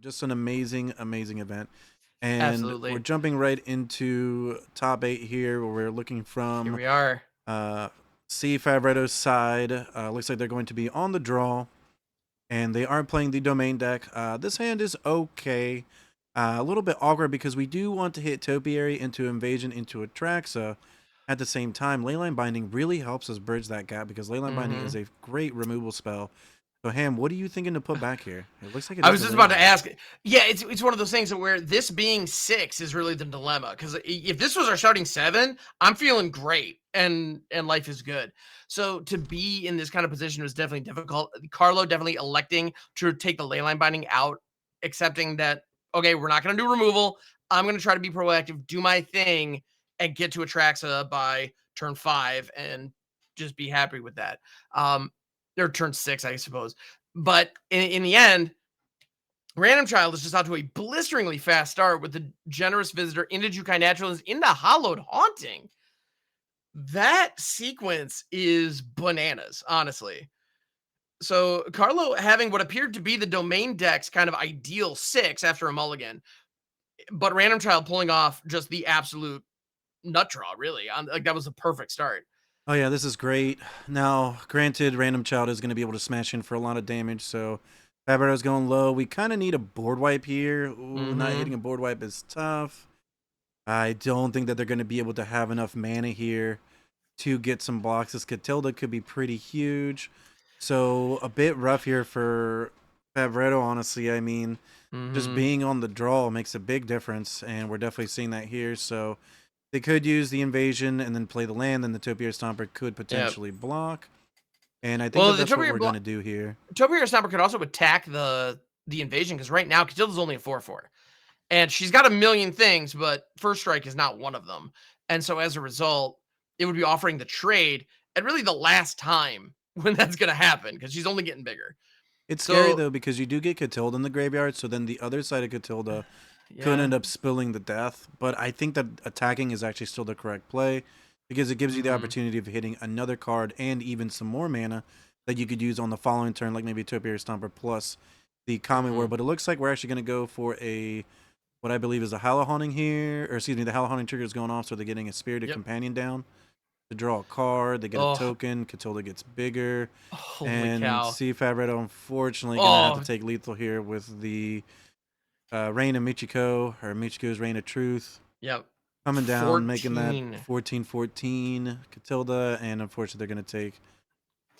just an amazing, amazing event. And we're Absolutely. jumping right into top 8 here, where we're looking Here from we are. uh, C. Favretto's side. Looks like they're going to be on the draw, and they are playing the domain deck. This hand is okay. A little bit awkward because we do want to hit Topiary into Invasion into Atraxa. At the same time, Leyline Binding really helps us bridge that gap because Leyline Binding is hmm a great removal spell. So, Ham, what are you thinking to put back here? It looks like it I is was the just about to Leyline. ask. Yeah, it's one of those things that where this being 6 is really the dilemma. Because if this was our starting 7, I'm feeling great and life is good. So to be in this kind of position was definitely difficult. Carlo definitely electing to take the leyline binding out, accepting that okay, we're not going to do removal. I'm going to try to be proactive, do my thing, and get to Atraxa by turn 5 and just be happy with that. Or turn 6, I suppose. But in the end, Random Child is just out to a blisteringly fast start with the generous visitor into Jukai Naturalist into Hollowed Haunting. That sequence is bananas, honestly. So Carlo having what appeared to be the domain deck's kind of ideal 6 after a mulligan, but Random Child pulling off just the absolute nut draw, really. Like that was a perfect start. Oh yeah, this is great. Now, granted, Random Child is going to be able to smash in for a lot of damage, so Fabreto's going low. We kind of need a board wipe here. Ooh, not Mm-hmm. hitting a board wipe is tough. I don't think that they're going to be able to have enough mana here to get some blocks. This Catilda could be pretty huge. So a bit rough here for Favretto, honestly. I mean, just Mm-hmm. being on the draw makes a big difference, and we're definitely seeing that here. So they could use the invasion and then play the land, then the Topiary Stomper could Yep. potentially block. And I think Well, that the that's what we're going Topiary to do here. Topiary Stomper could also attack the invasion because right now Catilda's only a 4/4. And she's got a million things, but First Strike is not one of them. And so as a result, it would be offering the trade at really the last time when that's going to happen because she's only getting bigger. It's scary So, though because you do get Catilda in the graveyard, so then the other side of Catilda could yeah. end up spilling the death. But I think that attacking is actually still the correct play because it gives you the hmm opportunity of hitting another card and even some more mana that you could use on the following turn, like maybe Topiary Stomper plus the Common hmm Word. But it looks like we're actually going to go for a what I believe is a Hallow Haunting here, or excuse me, the Hallow Haunting trigger is going off, so they're getting a Spirited Yep. Companion down to draw a card. They get a Oh, token. Catilda gets bigger. holy And cow. C. Favretto, unfortunately, going to have to Oh, take lethal here with the Reign of Michiko, or Michiko's Reign of Truth. yep. Coming down, making that 14. 14-14 Catilda, and unfortunately, they're going to take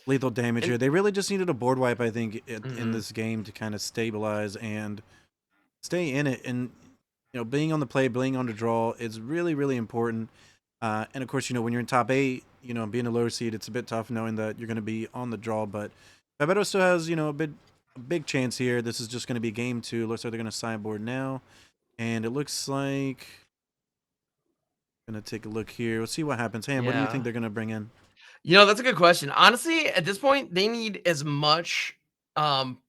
lethal damage And here. They really just needed a board wipe, I think, in mhm. this game to kind of stabilize and stay in it. And, being on the play, being on the draw is really, really important. And of course, when you're in top 8, being a lower seed, it's a bit tough knowing that you're going to be on the draw. But Bebeto still has, a big chance here. This is just going to be game 2. Looks like they're going to sideboard now. And it looks like, going to take a look here. We'll see what happens. Ham, what do you think Yeah. they're going to bring in? That's a good question. Honestly, at this point, they need um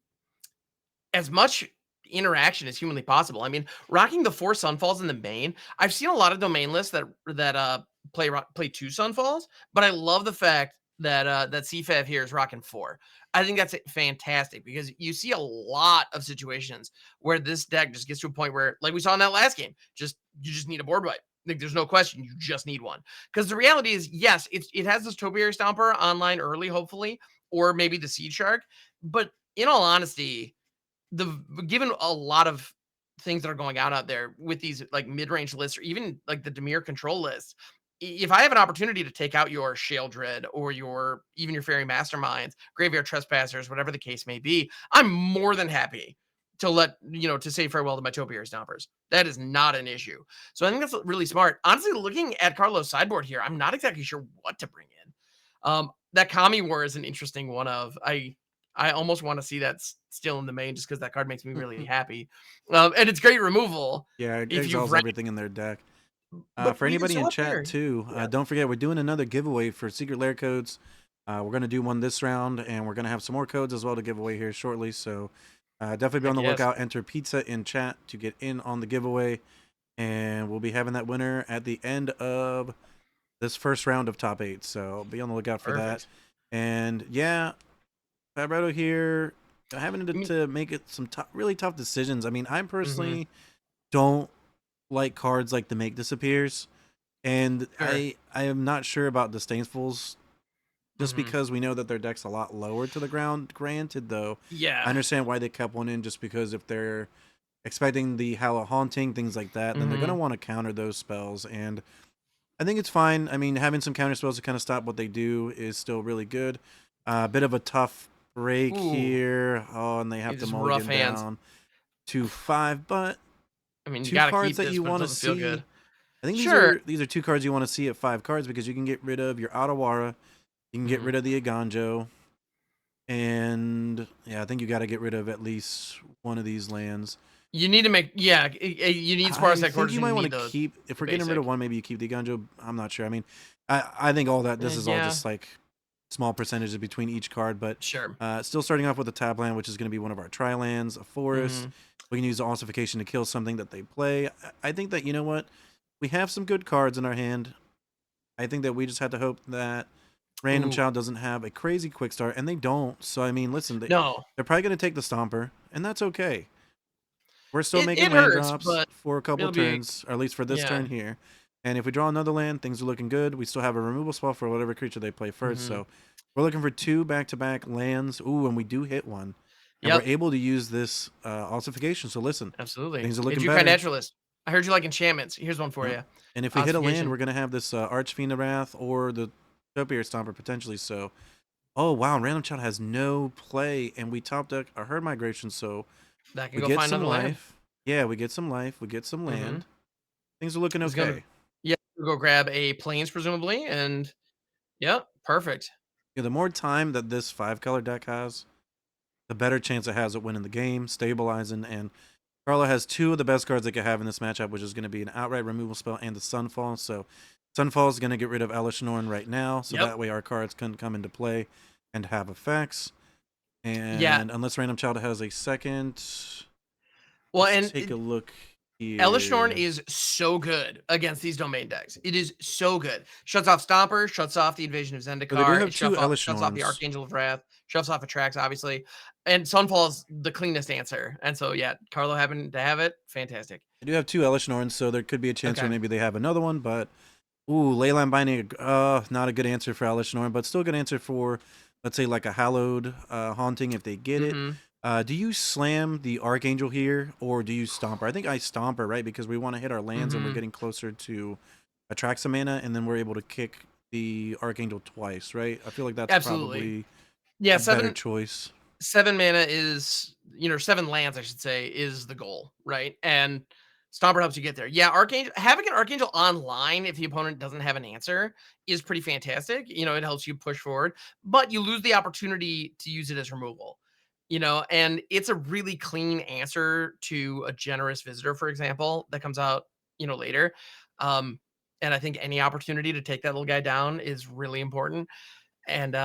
as much interaction as humanly possible. I mean, rocking the 4 Sunfalls in the main, I've seen a lot of domain lists that play 2 Sunfalls, but I love the fact that CFAV here is rocking 4. I think that's fantastic because you see a lot of situations where this deck just gets to a point where, like we saw in that last game, you just need a board wipe. Like there's no question, you just need one. Because the reality is, yes, it has this Topiary Stomper online early, hopefully, or maybe the Seed Shark. But in all honesty, the given a lot of things that are going out there with these like mid-range lists or even like the Dimir control list, if I have an opportunity to take out your Shale Dread or your Fairy Masterminds, Graveyard Trespassers, whatever the case may be, I'm more than happy to say farewell to my Topiary Stompers. That is not an issue. So I think that's really smart. Honestly, looking at Carlos' sideboard here, I'm not exactly sure what to bring in. That Kami War is an interesting one of I almost want to see that still in the main just because that card makes me really happy. And it's great removal Yeah, it if you've exiles read, everything in their deck. but For even anybody so in up chat, there. too, Yeah. don't forget, we're doing another giveaway for Secret Lair codes. We're going to do one this round, and we're going to have some more codes as well to give away here shortly. So definitely be on Heck the yes. lookout. Enter pizza in chat to get in on the giveaway. And we'll be having that winner at the end of this first round of top 8. So be on the lookout for that. Perfect. And yeah, Fabretto here. having I mean, to make it some really tough decisions. I mean, I mhm, personally don't like cards like the Make Disappears, and sure. I am not sure about Disdainfuls just Mhm. because we know that their deck's a lot lower to the ground. Granted, though, I Yeah. understand why they kept one in just because if they're expecting the Howl Haunting, things like that, then they're going to Mhm. want to counter those spells. And I think it's fine. I mean, having some counter spells to kind of stop what they do is still really good. A bit of a tough break Ooh, here. Oh, and they have to these rough mulligan hands. down to 5, but I mean, you two gotta cards keep that this, you but it want to doesn't feel see. good. I think Sure. these are two cards you want to see at 5 cards because you can get rid of your Otawara, you can get Mhm. rid of the Aganjo, and yeah, I think you got to get rid of at least one of these lands. You need to make yeah, you need Sparse I think headquarters you and might you want to need keep if the we're getting rid of basic. one, maybe you keep the Aganjo. I'm not sure. I mean, I think all that this is all Yeah, just like small percentages between each card, but sure. still starting off with a tab land, which is going to be one of our tri lands, a forest. Mhm. We can use the ossification to kill something that they play. I think that you know what, we have some good cards in our hand. I think that we just have to hope that Random Ooh. Child doesn't have a crazy quick start, and they don't. So I mean, listen, No. they're probably going to take the Stomper, and that's okay. We're still making It land hurts, drops but for a couple it'll be turns, or at least for this turn yeah. here. And if we draw another land, things are looking good. We still have a removal spell for whatever creature they play first. Mhm. So we're looking for 2 back-to-back lands. Ooh, and we do hit one. And we're Yep, able to use this ossification. So listen, absolutely. things are Hey, looking Jukai better. Naturalist. I heard you like enchantments. Here's one for Yep. you. And if we hit a land, Ossification. we're going to have this Archfiend of Wrath or the Topiary Stomper potentially. So, oh, wow, Random Child has no play. And we top deck a Herd Migration. So That can we go get find some another land. life. Yeah, we get some life. We get some Mhm. land. Things are looking He's gonna okay. yeah, go grab a plains presumably, and yep, perfect. Yeah, the more time that this 5 color deck has, the better chance it has of winning the game, stabilizing, and Carlo has 2 of the best cards they could have in this matchup, which is going to be an outright removal spell and the Sunfall. So Sunfall is going to get rid of Elish Norn right now, so Yep. that way our cards can come into play and have effects. Yeah. And unless Random Child has a second, Well, let's and take a look Elishnorn here. is so good against these domain decks. It is so good. Shuts off Stomper, shuts off the Invasion of So they do Zendikar, have it 2 Elish shuts off the Norns. Archangel of Wrath, shuts off Attrax, obviously. And Sunfall is the cleanest answer. And so, yeah, Carlo happened to have it. Fantastic. They do have 2 Elish Norns, so there could be a chance where Okay. maybe they have another one, but ooh, Leyline Binding, not a good answer for Alice Norn, but still a good answer for, let's say, like a Hallowed Haunting if they get it. Mm-hmm. Do you slam the Archangel here, or do you Stomper? I think I Stomper, right? Because we want to hit our lands and we're Mm-hmm. getting closer to Atraxa mana, and then we're able to kick the Archangel twice, right? I feel like that's Absolutely. probably Yeah, a better seven choice. seven mana is, 7 lands, I should say, is the goal, right? And Stomper helps you get there. Yeah, Archangel having an Archangel online if the opponent doesn't have an answer is pretty fantastic. It helps you push forward, but you lose the opportunity to use it as removal. And it's a really clean answer to a generous visitor, for example, that comes out, later. Um, and I think any opportunity to take that little guy down is really important. And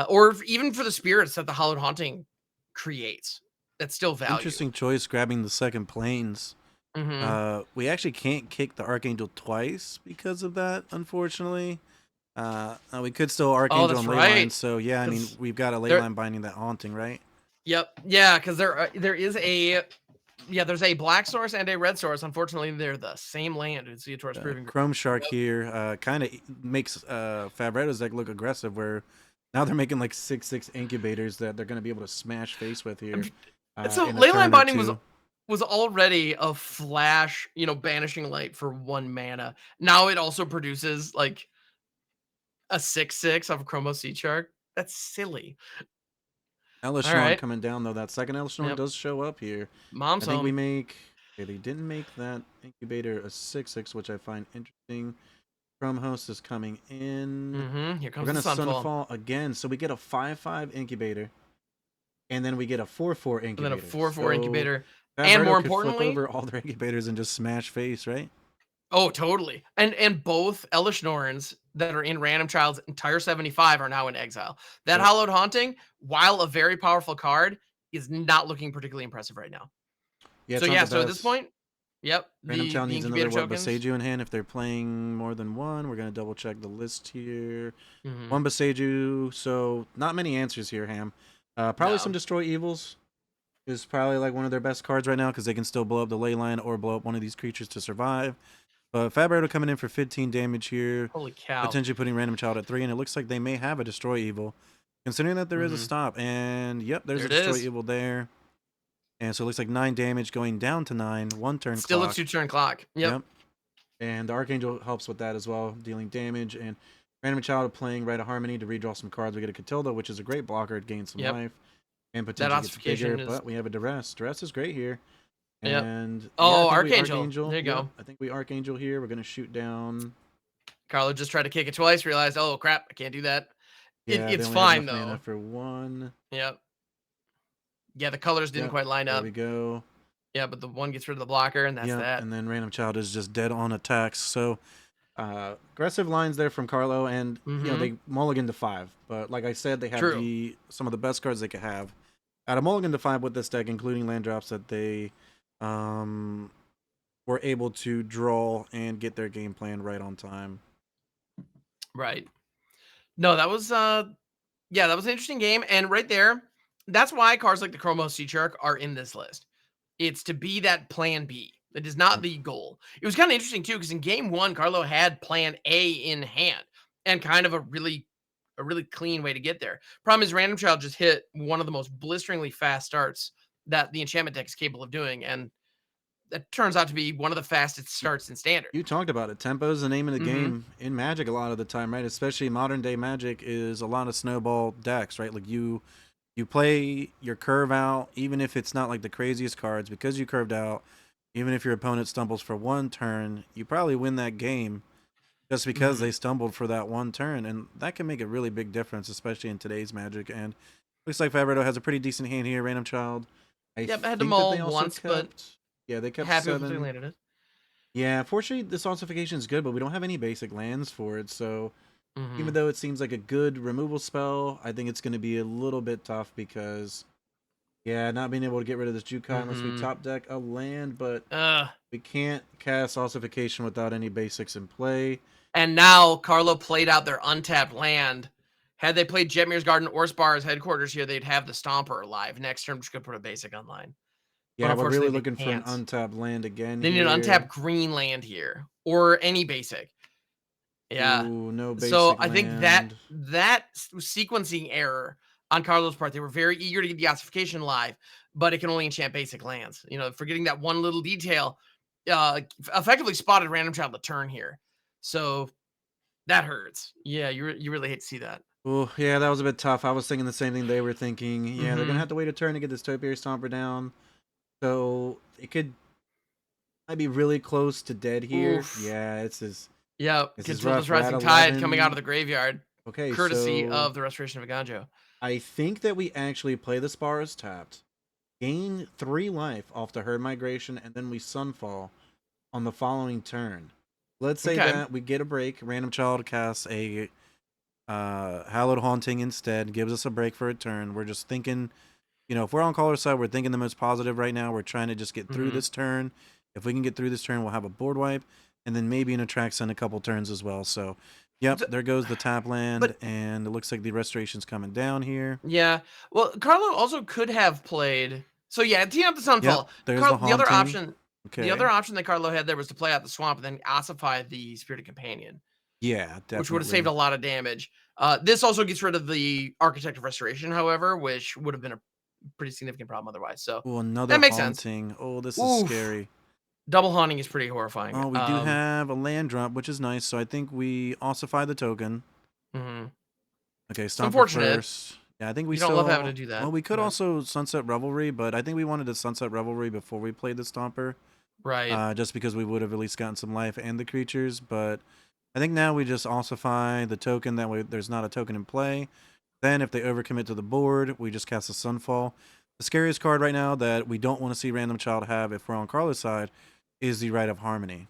even for the spirits that the Hallowed Haunting creates, that's still value. Interesting choice grabbing the second planes. Mhm. We actually can't kick the Archangel twice because of that, unfortunately. We could still Oh, Archangel that's and Leyline, right. so yeah, I mean, Because we've got a there Leyline binding that Haunting, right? yep. Yeah, because there is there's a black source and a red source. Unfortunately, they're the same land in Ceator's Proving Ground. Chrome Shark Yep. here kind of makes Favretto's deck look aggressive, where now they're making like 6/6 incubators that they're going to be able to smash face with I'm here and so in a Leyline turn or Binding was two. was already a flash, banishing light for 1 mana. Now it also produces like a 6/6 of a Chromos Sea Shark. That's silly. All Elishnorn right. coming down though. That second Elishnorn Yep. does show up here. I Mom's think we home. make. Okay, they didn't make that incubator a 6/6, which I find interesting. Chrome Host is coming in. Here We're comes the gonna Sunfall. Sunfall again, so we get a 5/5 incubator, and then we get a 4/4 And then a incubator. 4/4 So incubator. And Favretto more could flip importantly, over all their incubators and just smash face, right? oh, totally. And both Elish Norns that are in Random Child's entire 75 are now in exile. That Yep. Hallowed Haunting, while a very powerful card, is not looking particularly impressive right now. Yeah, So it's not yeah, the so at this best. point, yep, Random the Child the needs incubator another what tokens. Boseiju in hand if they're playing more than one. We're gonna double check the list here. Mhm. One Boseiju, so not many answers here, Ham. Probably some No. Destroy Evils. is probably like one of their best cards right now because they can still blow up the ley line or blow up one of these creatures to survive. But Fabricator coming in for 15 damage here, Holy cow. potentially putting Random Child at 3, and it looks like they may have a Destroy Evil, considering that there is a stop. And yep, there's There a it Destroy is. Evil there. And so it looks like 9 damage going down to 9, 1 turn Still a clock. 2-turn clock. Yep. Yep. And the Archangel helps with that as well, dealing damage. And Random Child playing Rite of Harmony to redraw some cards. We get a Catilda, which is a great blocker. It gains some Yep. life and That potentially gets bigger. ossification is. But we have a Duress. Duress is great here. Yep. And yeah, I Oh, think we Archangel. There you go. I think we Archangel here. We're going to shoot down. Carlo just tried to kick it twice, realized, oh crap, I can't do that. Yeah, they It's only have fine enough mana though. for 1. Yep. Yeah, the colors didn't quite line There up. we go. Yeah, but the one gets rid of the blocker, and that's that. And then Random Child is just dead on attacks. So aggressive lines there from Carlo, and you know they mulligan to 5. But like I said, they have some of the best cards they could have. At a mulligan to 5 with this deck, including land drops that they were able to draw and get their game plan right on time. Right. No, that was yeah, that was an interesting game. And right there, that's why cards like the Chromos Sea Shark are in this list. It's to be that plan B. It is not the goal. It was kind of interesting too, because in game 1, Carlo had plan A in hand and kind of a really clean way to get there. Problem is Random Child just hit one of the most blisteringly fast starts that the enchantment deck is capable of doing, and that turns out to be one of the fastest starts in Standard. You talked about it. Tempo is the name of the game in Magic a lot of the time, right? Especially modern day Magic is a lot of snowball decks, right? Like you play your curve out, even if it's not like the craziest cards, because you curved out, even if your opponent stumbles for 1 turn, you probably win that game just because they stumbled for that 1 turn. And that can make a really big difference, especially in today's Magic. And looks like Fabricator has a pretty decent hand here, Random Child. I had to mull once, but yeah, they kept happy 7. with they landed it. Yeah, fortunately, this ossification is good, but we don't have any basic lands for it. So even though it seems like a good removal spell, I think it's going to be a little bit tough because, yeah, not being able to get rid of this Jukai unless we top deck a land, but we can't cast ossification without any basics in play. And now Carlo played out their untapped land. Had they played Jetmir's Garden or Spar's headquarters here, they'd have the Stomper live. Next turn, just going to put a basic online. Yeah, we're really looking for an untapped land again. They need an untapped green land here, or any basic. Yeah. Ooh, no basic so I land. think that sequencing error on Carlo's part, they were very eager to get the ossification live, but it can only enchant basic lands. You know, forgetting that one little detail, effectively spotted Random Child the turn here. So that hurts. Yeah, you really hate to see that. Oh, yeah, that was a bit tough. I was thinking the same thing they were thinking. Yeah, they're going to have to wait a turn to get this Topiary Stomper down. So it might be really close to dead here. Oof. Yeah, it's his. Yeah, Catilda's Rising Tide coming out of the graveyard. Okay, courtesy of the Restoration of Aganjo. I think that we actually play the Spars tapped, gain 3 life off the Herd Migration, and then we Sunfall on the following turn. Let's say that we get a break. Random Child casts a Hallowed Haunting instead, gives us a break for a turn. We're just thinking, you know, if we're on caller side, we're thinking the most positive right now. We're trying to just get through this turn. If we can get through this turn, we'll have a board wipe, and then maybe an attract in a couple turns as well. So, yep, there goes the tap land, and it looks like the Restoration's coming down here. Yeah, well, Carlo also could have played. So yeah, team up the Sunfall. There's the other option. Okay. The other option that Carlo had there was to play out the swamp and then ossify the Spirited Companion. Yeah, definitely. Which would have saved a lot of damage. This also gets rid of the Architect of Restoration, however, which would have been a pretty significant problem otherwise. So that makes sense. Oh, this is scary. Double haunting is pretty horrifying. Oh, we do have a land drop, which is nice. So I think we ossify the token. Okay, Stomper unfortunate. First. Yeah, I think we don't love having to do that. Well, we could also Sunset Revelry, but I think we wanted to Sunset Revelry before we played the Stomper. Right. Just because we would have at least gotten some life and the creatures. But I think now we just ossify the token. That way there's not a token in play. Then if they overcommit to the board, we just cast a Sunfall. The scariest card right now that we don't want to see Random Child have if we're on Carlo's side is the Rite of Harmony.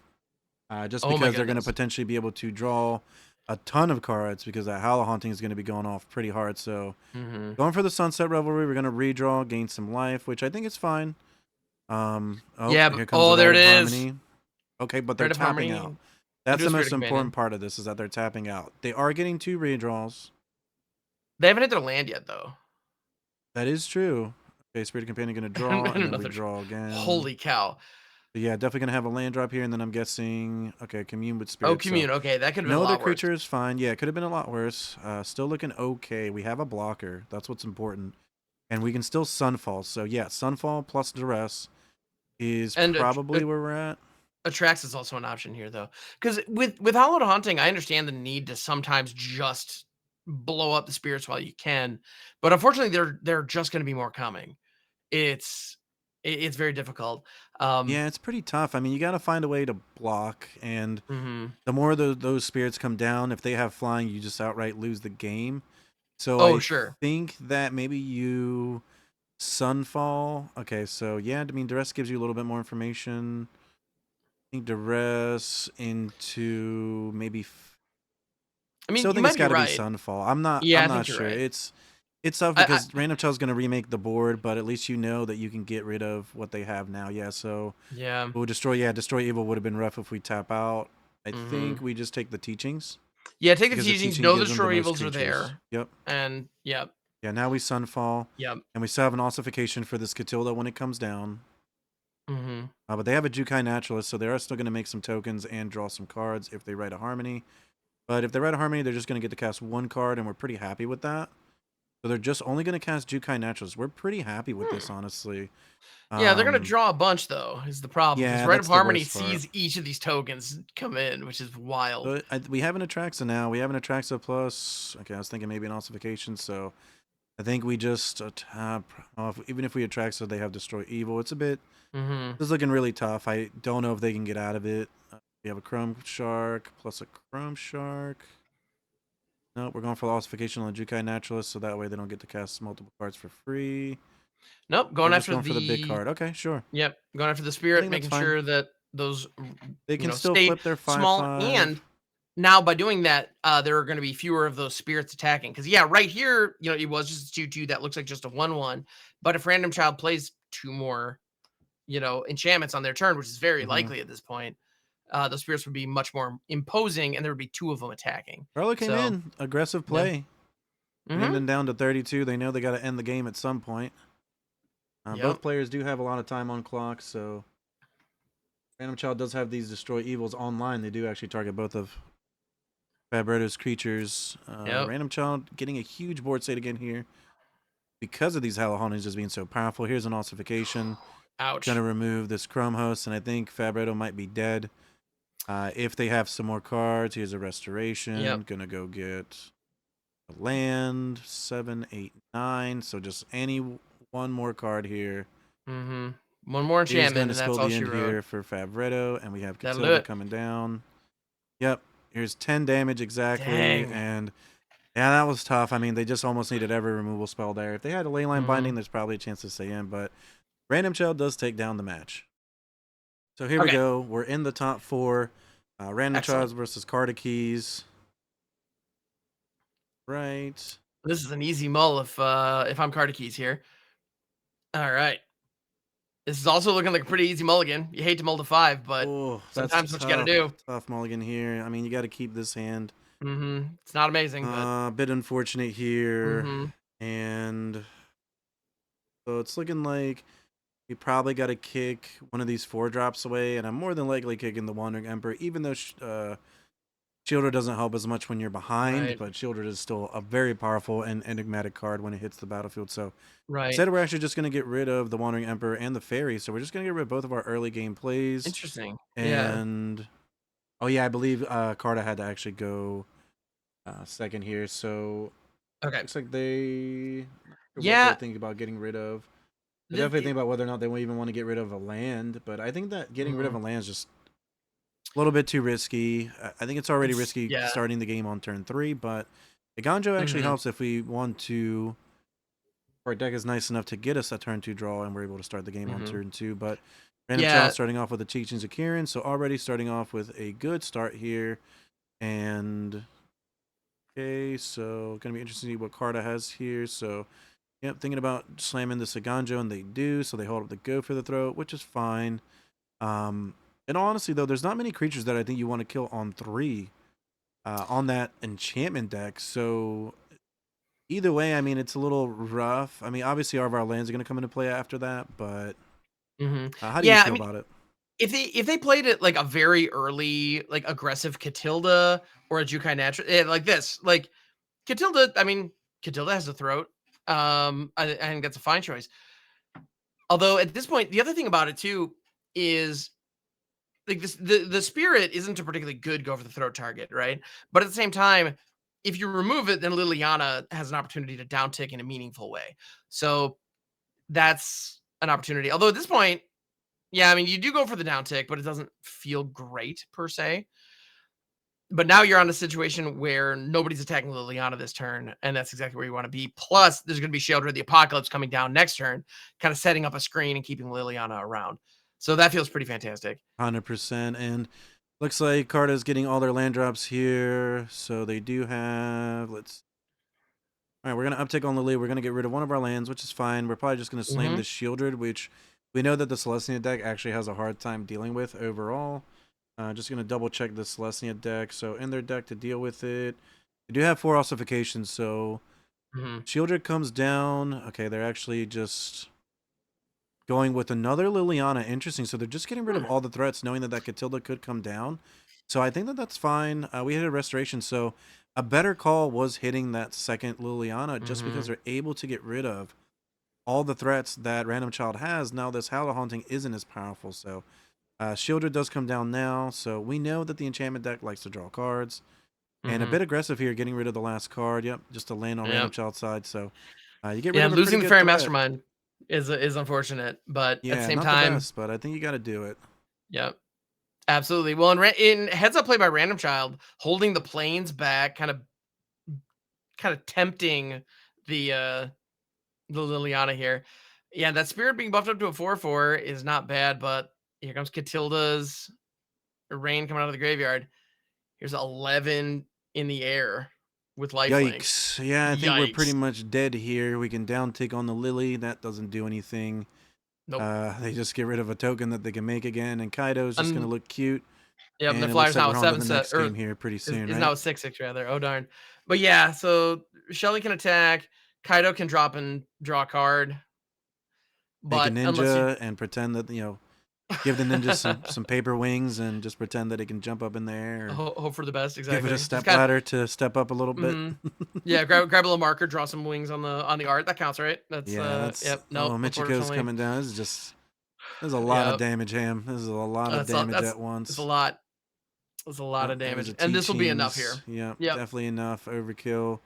Just because they're going to potentially be able to draw a ton of cards because that Hallowed Haunting is going to be going off pretty hard. So going for the Sunset Revelry, we're going to redraw, gain some life, which I think is fine. Yeah, there it is. Okay, but they're tapping out. That's the most important part of this, is that they're tapping out. They are getting 2 redraws. They haven't hit their land yet, though. That is true. Okay, Spirit Companion gonna draw, And and then we another. draw again. Holy cow. But yeah, definitely gonna have a land drop here, and then I'm guessing, okay, Commune with Oh, Spirit. So commune. Okay, that could have been a no other lot worse. creatures, fine. Yeah, it could have been a lot worse. Still looking okay. We have a blocker. That's what's important. And we can still Sunfall. So yeah, Sunfall plus Duress is And probably where we're at. Attracts is also an option here, though, because with Hallowed Haunting, I understand the need to sometimes just blow up the spirits while you can, but unfortunately, they're just going to be more coming. It's it's very difficult. Yeah, it's pretty tough. I mean, you got to find a way to block, and Mhm. the more those spirits come down, if they have flying, you just outright lose the game. So Oh, I sure. think that maybe you Sunfall. Okay, so yeah, I mean, Duress gives you a little bit more information. I think Duress into maybe. I mean, Still you think it's might be got to be right. Sunfall. I'm not. Yeah, I'm I not think you're sure. right. It's tough I because Random Chell's gonna remake the board, but at least you know that you can get rid of what they have now. Yeah. So yeah. we'll destroy. Yeah, destroy evil would have been rough if we tap out. I think Mhm. we just take the teachings Yeah, take the because the teachings, teaching know the gives them the destroy most evils are creatures. there, Yep. and yep, Yeah. Now we Sunfall, yep. and we still have an ossification for this Catilda when it comes down. Mhm. But they have a Jukai Naturalist, so they are still going to make some tokens and draw some cards if they write a Harmony. But if they write a Harmony, they're just going to get to cast one card, and we're pretty happy with that. So they're just only going to cast Jukai Naturals. We're pretty happy with this, Hmm. honestly. Yeah, they're gonna Um, draw a bunch though, is the problem, because yeah, Rite of that's the Harmony worst part. sees each of these tokens come in, which is wild. But we have an Atraxa now. We have an Atraxa plus. Okay, I was thinking maybe an Ossification. So I think we just tap. Even if we Atraxa, they have Destroy Evil. It's a bit. Mhm. This is looking really tough. I don't know if they can get out of it. We have a Chrome Shark plus a Chrome Shark. No, we're going for the Ossification on the Jukai Naturalist, so that way they don't get to cast multiple cards for free. Nope, We're going just after going for the big the card. Okay, sure. yep, going after the I spirit, think that's making fine. sure that those, They can still stay flip their small, 5/5. and now by doing that, there are gonna be fewer of those spirits attacking. Because yeah, right here, it was just a 2/2 that looks like just a 1/1, but if Random Child plays 2 more, enchantments on their turn, which is very Mm-hmm. likely at this point, those spirits would be much more imposing, and there would be 2 of them attacking. Carlo came So, in. Aggressive yeah. play. Bringing Mhm. them down to 32. They know they got to end the game at some point. Both Yep. players do have a lot of time on clock, so Random Child does have these Destroy Evils online. They do actually target both of Fabretto's creatures. Yep. Random Child getting a huge board state again here because of these Hallowhonies just being so powerful. Here's an Ossification. Going to Ouch. remove this Chrome Host, and I think Fabretto might be dead. If they have some more cards, here's a Restoration. Yep. Gonna go get a land. 7, 8, 9. So just any one more card here Mhm. One more is going enchantment, to and that's spell all the she end wrote. here for Favretto, and we have That'll do Catilda it. coming down. Yep, here's 10 damage exactly, Dang. and yeah, that was tough. I mean, they just almost needed every removal spell there. If they had a Leyline Binding, Mhm. there's probably a chance to stay in, but Random Child does take down the match. So here we Okay. go. We're in the top 4. Random Excellent. Childs versus Carta Keys. Right. This is an easy mull if I'm Cardikeys here. All right. This is also looking like a pretty easy mulligan. You hate to mull to 5, but Oh, that's sometimes what you gotta do. tough mulligan here. I mean, you got to keep this hand. Mhm. It's not amazing, but A bit unfortunate here, mhm. and so it's looking like we probably got to kick one of these 4 drops away, and I'm more than likely kicking the Wandering Emperor, even though Shielder doesn't help as much when you're behind, Right. but Shielder is still a very powerful and enigmatic card when it hits the battlefield. So Right. instead, we're actually just going to get rid of the Wandering Emperor and the Fairy. So we're just going to get rid of both of our early game plays. Interesting. Yeah. And oh yeah, I believe Carta had to actually go second here. So Okay. looks like they not sure what they're Yeah. thinking about getting rid of. They're Th definitely thinking about whether or not they even want to get rid of a land. But I think that getting rid of mhm. a land is just a little bit too risky. I think it's already It's risky yeah. starting the game on turn 3, but the Ganjo actually Mhm. helps if we want to. Our deck is nice enough to get us a turn 2 draw, and we're able to start the game on Mhm. turn 2. But Random Child Yeah. starting off with the Teachings of Kieran, so already starting off with a good start here. And okay, so gonna be interesting to see what Carta has here. So yep, thinking about slamming the Saganjo, and they do, so they hold up the Go for the Throat, which is fine. Um, and honestly, though, there's not many creatures that I think you want to kill on 3 on that enchantment deck. So either way, I mean, it's a little rough. I mean, obviously, all of our lands are going to come into play after that, but how do you Yeah, I feel mean, about it? if they played it like a very early, like aggressive Catilda or a Jukai Natural, like this, like Catilda, I mean, Catilda has a throat. I think that's a fine choice. Although at this point, the other thing about it too is like this, the spirit isn't a particularly good go for the throat target, right? But at the same time, if you remove it, then Liliana has an opportunity to down tick in a meaningful way. So that's an opportunity. Although at this point, yeah, I mean, you do go for the down tick, but it doesn't feel great per se. But now you're on a situation where nobody's attacking Liliana this turn, and that's exactly where you want to be. Plus, there's going to be Sheoldred the Apocalypse coming down next turn, kind of setting up a screen and keeping Liliana around. So that feels pretty fantastic. 100%. And looks like Carta's getting all their land drops here. So they do have, all right, we're going to uptick on Lily. We're going to get rid of one of our lands, which is fine. We're probably just going to slam Mm-hmm. this Sheoldred, which we know that the Celestia deck actually has a hard time dealing with overall. Just going to double check the Celestia deck. So in their deck to deal with it, they do have 4 ossifications. So Mm-hmm. Sheoldred comes down. Okay, they're actually just going with another Liliana. Interesting. So they're just getting rid of all the threats, knowing that that Catilda could come down. So I think that that's fine. We hit a restoration. So a better call was hitting that second Liliana just because Mm-hmm. they're able to get rid of all the threats that Random Child has. Now this Howler Haunting isn't as powerful. So Shielder does come down now. So we know that the enchantment deck likes to draw cards. And a Mm-hmm. bit aggressive here, getting rid of the last card. Yep, just to land on Random Yep. Child's side. So you get rid Yeah, of a pretty losing the good Fairy threat. Mastermind is unfortunate, but at the Yeah, same not the time, best, but I think you got to do it. yep, absolutely. Well, in heads up play by Random Child, holding the planes back, kind of tempting the Liliana here. Yeah, that spirit being buffed up to a 4/4 is not bad, but here comes Catilda's rain coming out of the graveyard. Here's 11 in the air with lifelink. Yikes. Yeah, I think we're pretty Yikes. much dead here. We can down tick on the Lily. That doesn't do anything. Nope. They just get rid of a token that they can make again, and Kaido's just going to And look cute. yep, and the And it looks Flyers like now we're a on to 7 the set next or game here pretty soon, is right? now a 6/6 rather. Oh darn. But yeah, so Shelly can attack. Kaido can drop and draw a card. Make a But unless you ninja and pretend that, give the ninja some paper wings and just pretend that it can jump up in the air. Or hope for the best, give it a exactly. Just step kind of ladder to step up a little bit. yeah, grab a little marker, draw some wings on the art. That counts, right? That's Yeah, that's yep, nope, Michiko's unfortunately. coming down. This is just there's a lot of Yep. damage, Ham. This is a lot of damage at That's a once. lot. That's a lot Yep, of there's damage. a And this will be enough teachings. here. Yep, Yep. definitely enough. Overkill.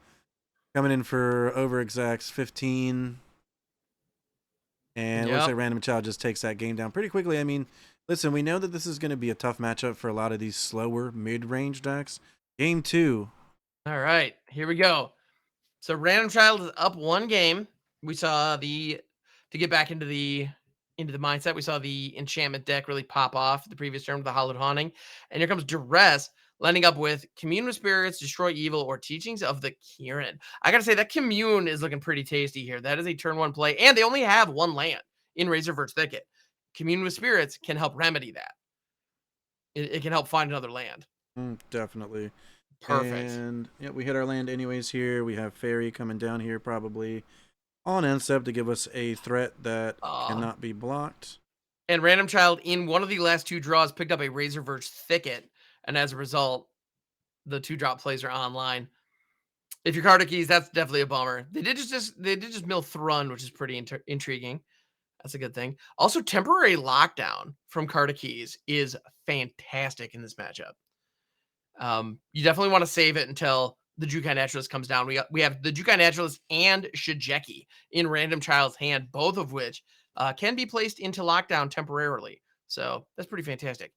Coming in for over exacts 15. And it looks Yep. like Random Child just takes that game down pretty quickly. I mean, listen, we know that this is going to be a tough matchup for a lot of these slower mid-range decks. Game 2. All right, here we go. So Random Child is up 1 game. We saw to get back into the mindset, we saw the enchantment deck really pop off the previous turn with the Hallowed Haunting. And here comes Duress, landing up with Commune with Spirits, Destroy Evil, or Teachings of the Kirin. I gotta say, that Commune is looking pretty tasty here. That is a turn 1 play, and they only have 1 land in Razorvert's Thicket. Commune with Spirits can help remedy that. It can help find another land. Definitely. Perfect. And yeah, we hit our land anyways here. We have Fairy coming down here probably on Incept to give us a threat that cannot be blocked. And Random Child, in one of the last 2 draws, picked up a Razorvert's Thicket, and as a result, the 2-drop plays are online. If you're Carter Keys, that's definitely a bummer. They did just mill Thrun, which is pretty intriguing. That's a good thing. Also, temporary lockdown from Carter Keys is fantastic in this matchup. You definitely want to save it until the Jukai Naturalist comes down. We have the Jukai Naturalist and Shijeki in Random Child's hand, both of which can be placed into lockdown temporarily. So that's pretty fantastic.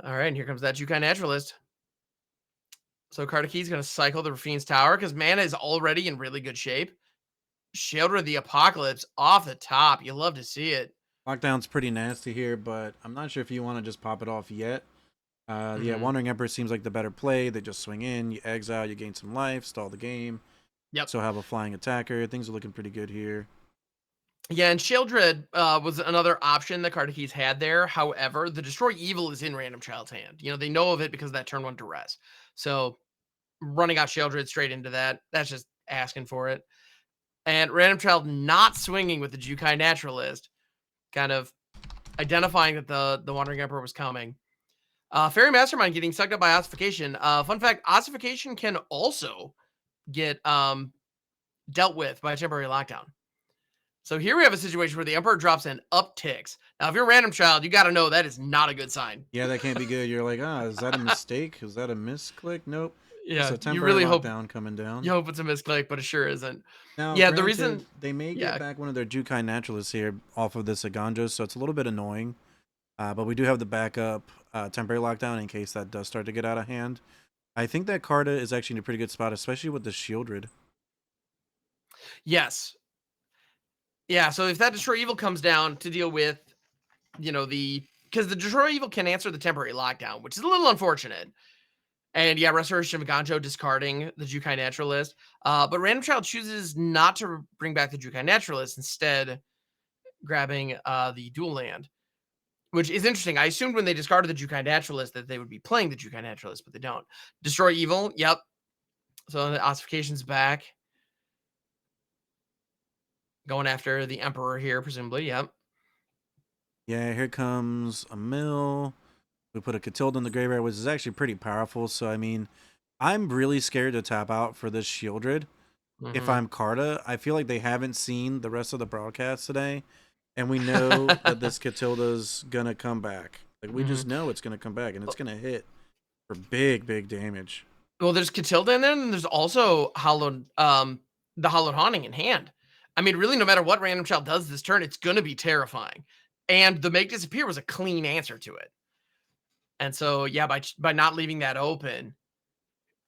All right, and here comes that Jukai Naturalist. So Kartaki's going to cycle the Rafine's Tower because mana is already in really good shape. Sheoldred the Apocalypse off the top. You love to see it. Lockdown's pretty nasty here, but I'm not sure if you want to just pop it off yet. Yeah, Mm-hmm. Wandering Emperor seems like the better play. They just swing in, you exile, you gain some life, stall the game. Yep. So have a flying attacker. Things are looking pretty good here. Yeah, and Sheoldred was another option that Kartakis had there. However, the Destroy Evil is in Random Child's hand. You know, they know of it because of that turn 1 duress. So running out Sheoldred straight into that. That's just asking for it. And Random Child not swinging with the Jukai Naturalist, kind of identifying that the Wandering Emperor was coming. Fairy Mastermind getting sucked up by Ossification. Fun fact, Ossification can also get dealt with by a temporary lockdown. So here we have a situation where the Emperor drops in upticks. Now, if you're a Random Child, you got to know that is not a good sign. Yeah, that can't be good. You're like, is that a mistake? Is that a misclick? Nope. It's Yeah, a you temporary really hope lockdown coming down. you hope it's a misclick, but it sure isn't. Now, Yeah, the granted, reason, they may get yeah, back one of their Jukai Naturalists here off of this Aganjo, so it's a little bit annoying. But we do have the backup temporary lockdown in case that does start to get out of hand. I think that Carta is actually in a pretty good spot, especially with the Sheoldred. yes, yeah. So if that Destroy Evil comes down to deal with, because the Destroy Evil can answer the temporary lockdown, which is a little unfortunate. And yeah, Restoration of Ganjo discarding the Jukai Naturalist. But Random Child chooses not to bring back the Jukai Naturalist, instead grabbing the dual land, which is interesting. I assumed when they discarded the Jukai Naturalist that they would be playing the Jukai Naturalist, but they don't. Destroy Evil, yep. So the Ossification's back. Going after the Emperor here, presumably, yep. Yeah, here comes a mill. We put a Catilda in the graveyard, which is actually pretty powerful. So, I mean, I'm really scared to tap out for this Sheoldred. If I'm Carta, I feel like they haven't seen the rest of the broadcast today. And we know that this Catilda's going to come back. Like, we just know it's going to come back, and it's going to hit for big, big damage. Well, there's Catilda in there, and then there's also the Hallowed Haunting in hand. I mean, really, no matter what Random Child does this turn, it's going to be terrifying. And the Make Disappear was a clean answer to it. And so, yeah, by not leaving that open,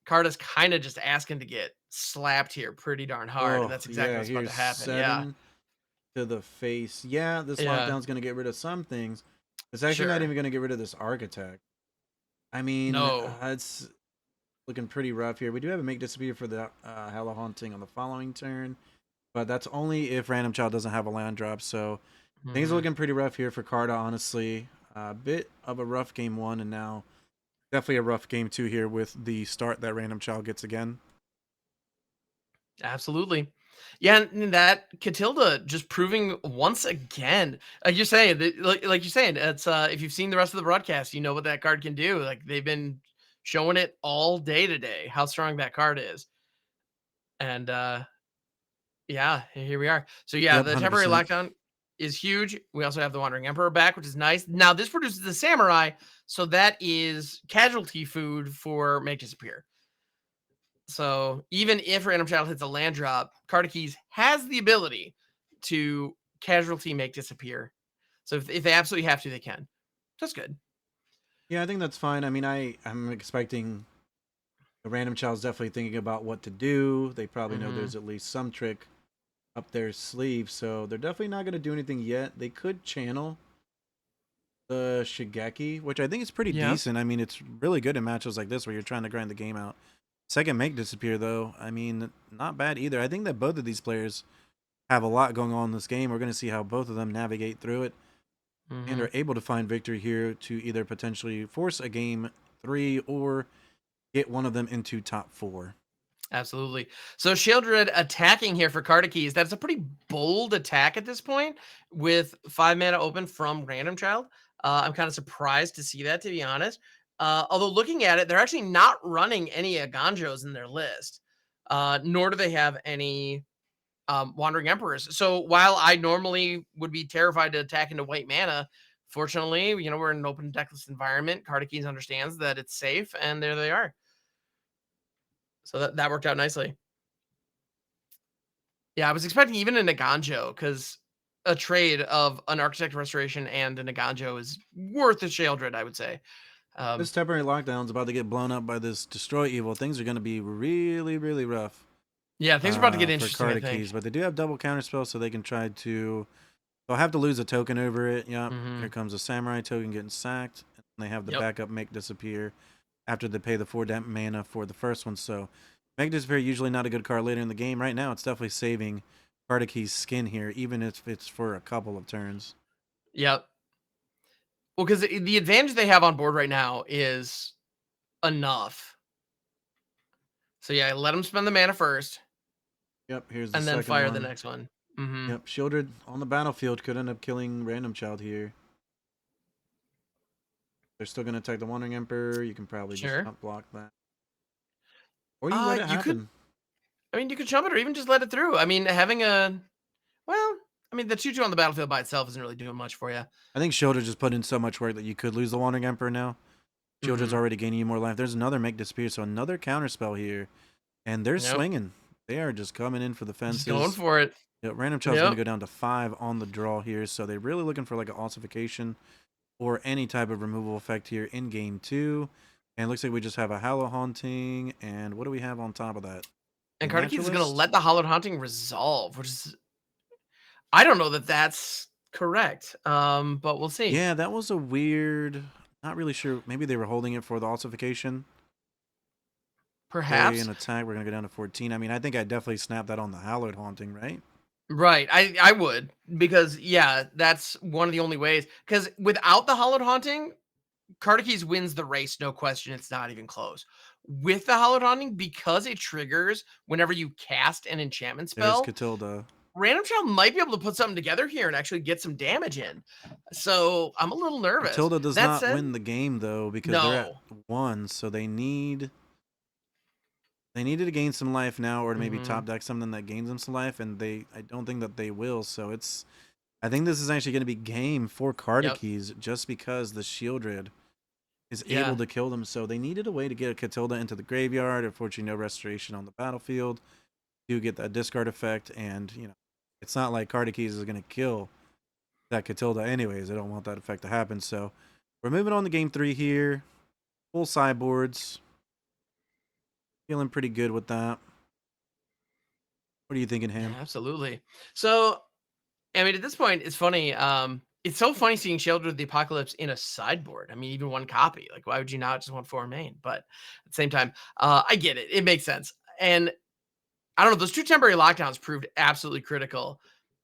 Carta's kind of just asking to get slapped here pretty darn hard, and Oh, that's exactly yeah, what's about to here's happen. Yeah, 7 to the face. Yeah, this yeah, lockdown's going to get rid of some things. It's actually not sure. even going to get rid of this Architect. I mean, No. it's looking pretty rough here. We do have a Make Disappear for the Hella Haunting on the following turn, but that's only if Random Child doesn't have a land drop. So things are looking pretty rough here for Carta, honestly. A bit of a rough game 1, and now definitely a rough game 2 here with the start that Random Child gets again. Absolutely. Yeah, and that Catilda just proving once again, like you're saying, like you're saying, it's if you've seen the rest of the broadcast, you know what that card can do. Like they've been showing it all day today, how strong that card is. And yeah, here we are. So yeah, Yep, the temporary 100%. lockdown is huge. We also have the Wandering Emperor back, which is nice. Now this produces the Samurai, so that is casualty food for Make Disappear. So even if Random Child hits a land drop, Keys has the ability to casualty Make Disappear. So if they absolutely have to, they can. That's good. Yeah, I think that's fine. I mean, I'm expecting the Random Child's definitely thinking about what to do. They probably know there's at least some trick up their sleeve, so they're definitely not going to do anything yet. They could channel the Shigeki, which I think is pretty Yeah. decent. I mean, it's really good in matches like this where you're trying to grind the game out. Second Make Disappear, though, I mean, not bad either. I think that both of these players have a lot going on in this game. We're going to see how both of them navigate through it and are able to find victory here to either potentially force a game 3 or get one of them into top 4. Absolutely. So Sheoldred attacking here for Keys. That's a pretty bold attack at this point with 5 mana open from Random Child. I'm kind of surprised to see that, to be honest. Although looking at it, they're actually not running any Aganjos in their list, nor do they have any Wandering Emperors. So while I normally would be terrified to attack into white mana, fortunately, we're in an open decklist environment. Keys understands that it's safe, and there they are. So that worked out nicely. Yeah, I was expecting even a Naganjo, because a trade of an Architect Restoration and a Naganjo is worth a Sheoldred, I would say. This temporary lockdown's about to get blown up by this Destroy Evil. Things are going to be really, really rough Yeah, things are about to get for interesting, I think. Keys, but they do have double counterspell, so they can try to. They'll have to lose a token over it. Yep. Here comes a Samurai token getting sacked. And they have the backup Make Disappear after they pay the 4 mana for the first one. So Make Disappear usually not a good card later in the game. Right now, it's definitely saving Key's skin here, even if it's for a couple of turns. Yep. Well, because the advantage they have on board right now is enough. So yeah, let him spend the mana first, Yep, here's the and then second fire the one. next one. Mm-hmm. Yep, Shieldred on the battlefield could end up killing Random Child here. They're still going to attack the Wandering Emperor. You can probably just Sure. not block that. Or you let it You could. happen. I mean, you could chump it or even just let it through. I mean, having a well, I mean, the 2/2 on the battlefield by itself isn't really doing much for you. I think Shieldred just put in so much work that you could lose the Wandering Emperor now. Shieldred's Mm-hmm. already gaining you more life. There's another Make Disappear, so another counter spell here. And they're Yep. swinging. They are just coming in for the Just going fences. for it. Yep, Random Child's going to Yep. go down to 5 on the draw here, so they're really looking for like an ossification or any type of removal effect here in game 2. And it looks like we just have a Hallow Haunting, and what do we have on top of that? And Kardakeith is going to Naturalist? let the Hallowed Haunting resolve, which is I don't know that that's correct. But we'll see. Yeah, that was a weird. Not really sure. Maybe they were holding it for the ossification. Play Perhaps. and attack. We're going to go down to 14. I mean, I think I definitely snapped that on the Hallowed Haunting, right? Right. I would because yeah, that's one of the only ways. Because without the Hallowed Haunting, Kardakeys wins the race, no question. It's not even close. With the Hallowed Haunting, because it triggers whenever you cast an enchantment There's spell, Catilda. Random Child might be able to put something together here and actually get some damage in. So I'm a little nervous. Catilda does That not said, win the game, though, because they're at no. 1, so they needed to gain some life now, or to maybe Hmm. top deck something that gains them some life, and I don't think that they will. So I think this is actually going to be game for Yep. Kardakeys, just because the Shieldred is able Yeah. to kill them. So they needed a way to get a Catilda into the graveyard. Unfortunately, no restoration on the battlefield. Do get that discard effect, and it's not like Kardakeys is going to kill that Catilda anyways. They don't want that effect to happen. So we're moving on to game 3 here. Full sideboards. Feeling pretty good with that. What are you thinking, Yeah, Ham? absolutely. So I mean, at this point, it's funny. It's so funny seeing Shelter of the Apocalypse in a sideboard. I mean, even one copy. Like, why would you not just want four main? But at the same time, I get it. It makes sense. And I don't know. Those two temporary lockdowns proved absolutely critical.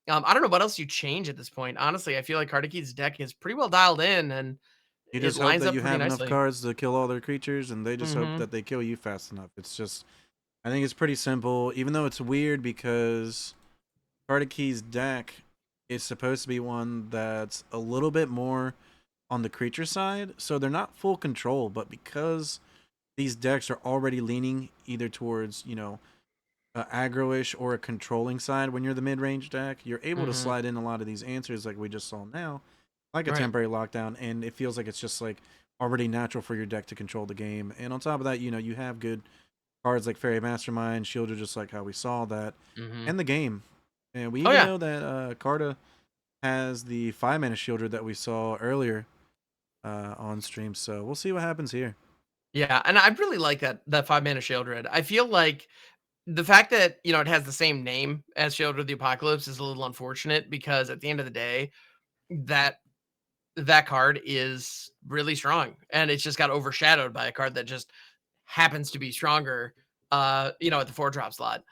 I don't know what else you change at this point. Honestly, I feel like Kardake's deck is pretty well dialed in, and You it just hope lines that up you pretty have enough nicely. cards to kill all their creatures, and they just hope Hmm. that they kill you fast enough. It's just, I think it's pretty simple, even though it's weird because Key's deck is supposed to be one that's a little bit more on the creature side, so they're not full control, but because these decks are already leaning either towards, aggro-ish or a controlling side when you're the mid-range deck, you're able to Hmm. slide in a lot of these answers like we just saw now, like a Right. temporary lockdown, and it feels like it's just like already natural for your deck to control the game. And on top of that, you have good cards like Fairy Mastermind, Shielder, just like how we saw that, Hmm. and the game. And we Oh even yeah. know that Carta has the 5-mana Shielder that we saw earlier on stream, so we'll see what happens here. Yeah, and I really like that 5 mana Shieldred. I feel like the fact that, it has the same name as Shield of the Apocalypse is a little unfortunate because at the end of the day, that that card is really strong and it's just got overshadowed by a card that just happens to be stronger at the 4 drop slot.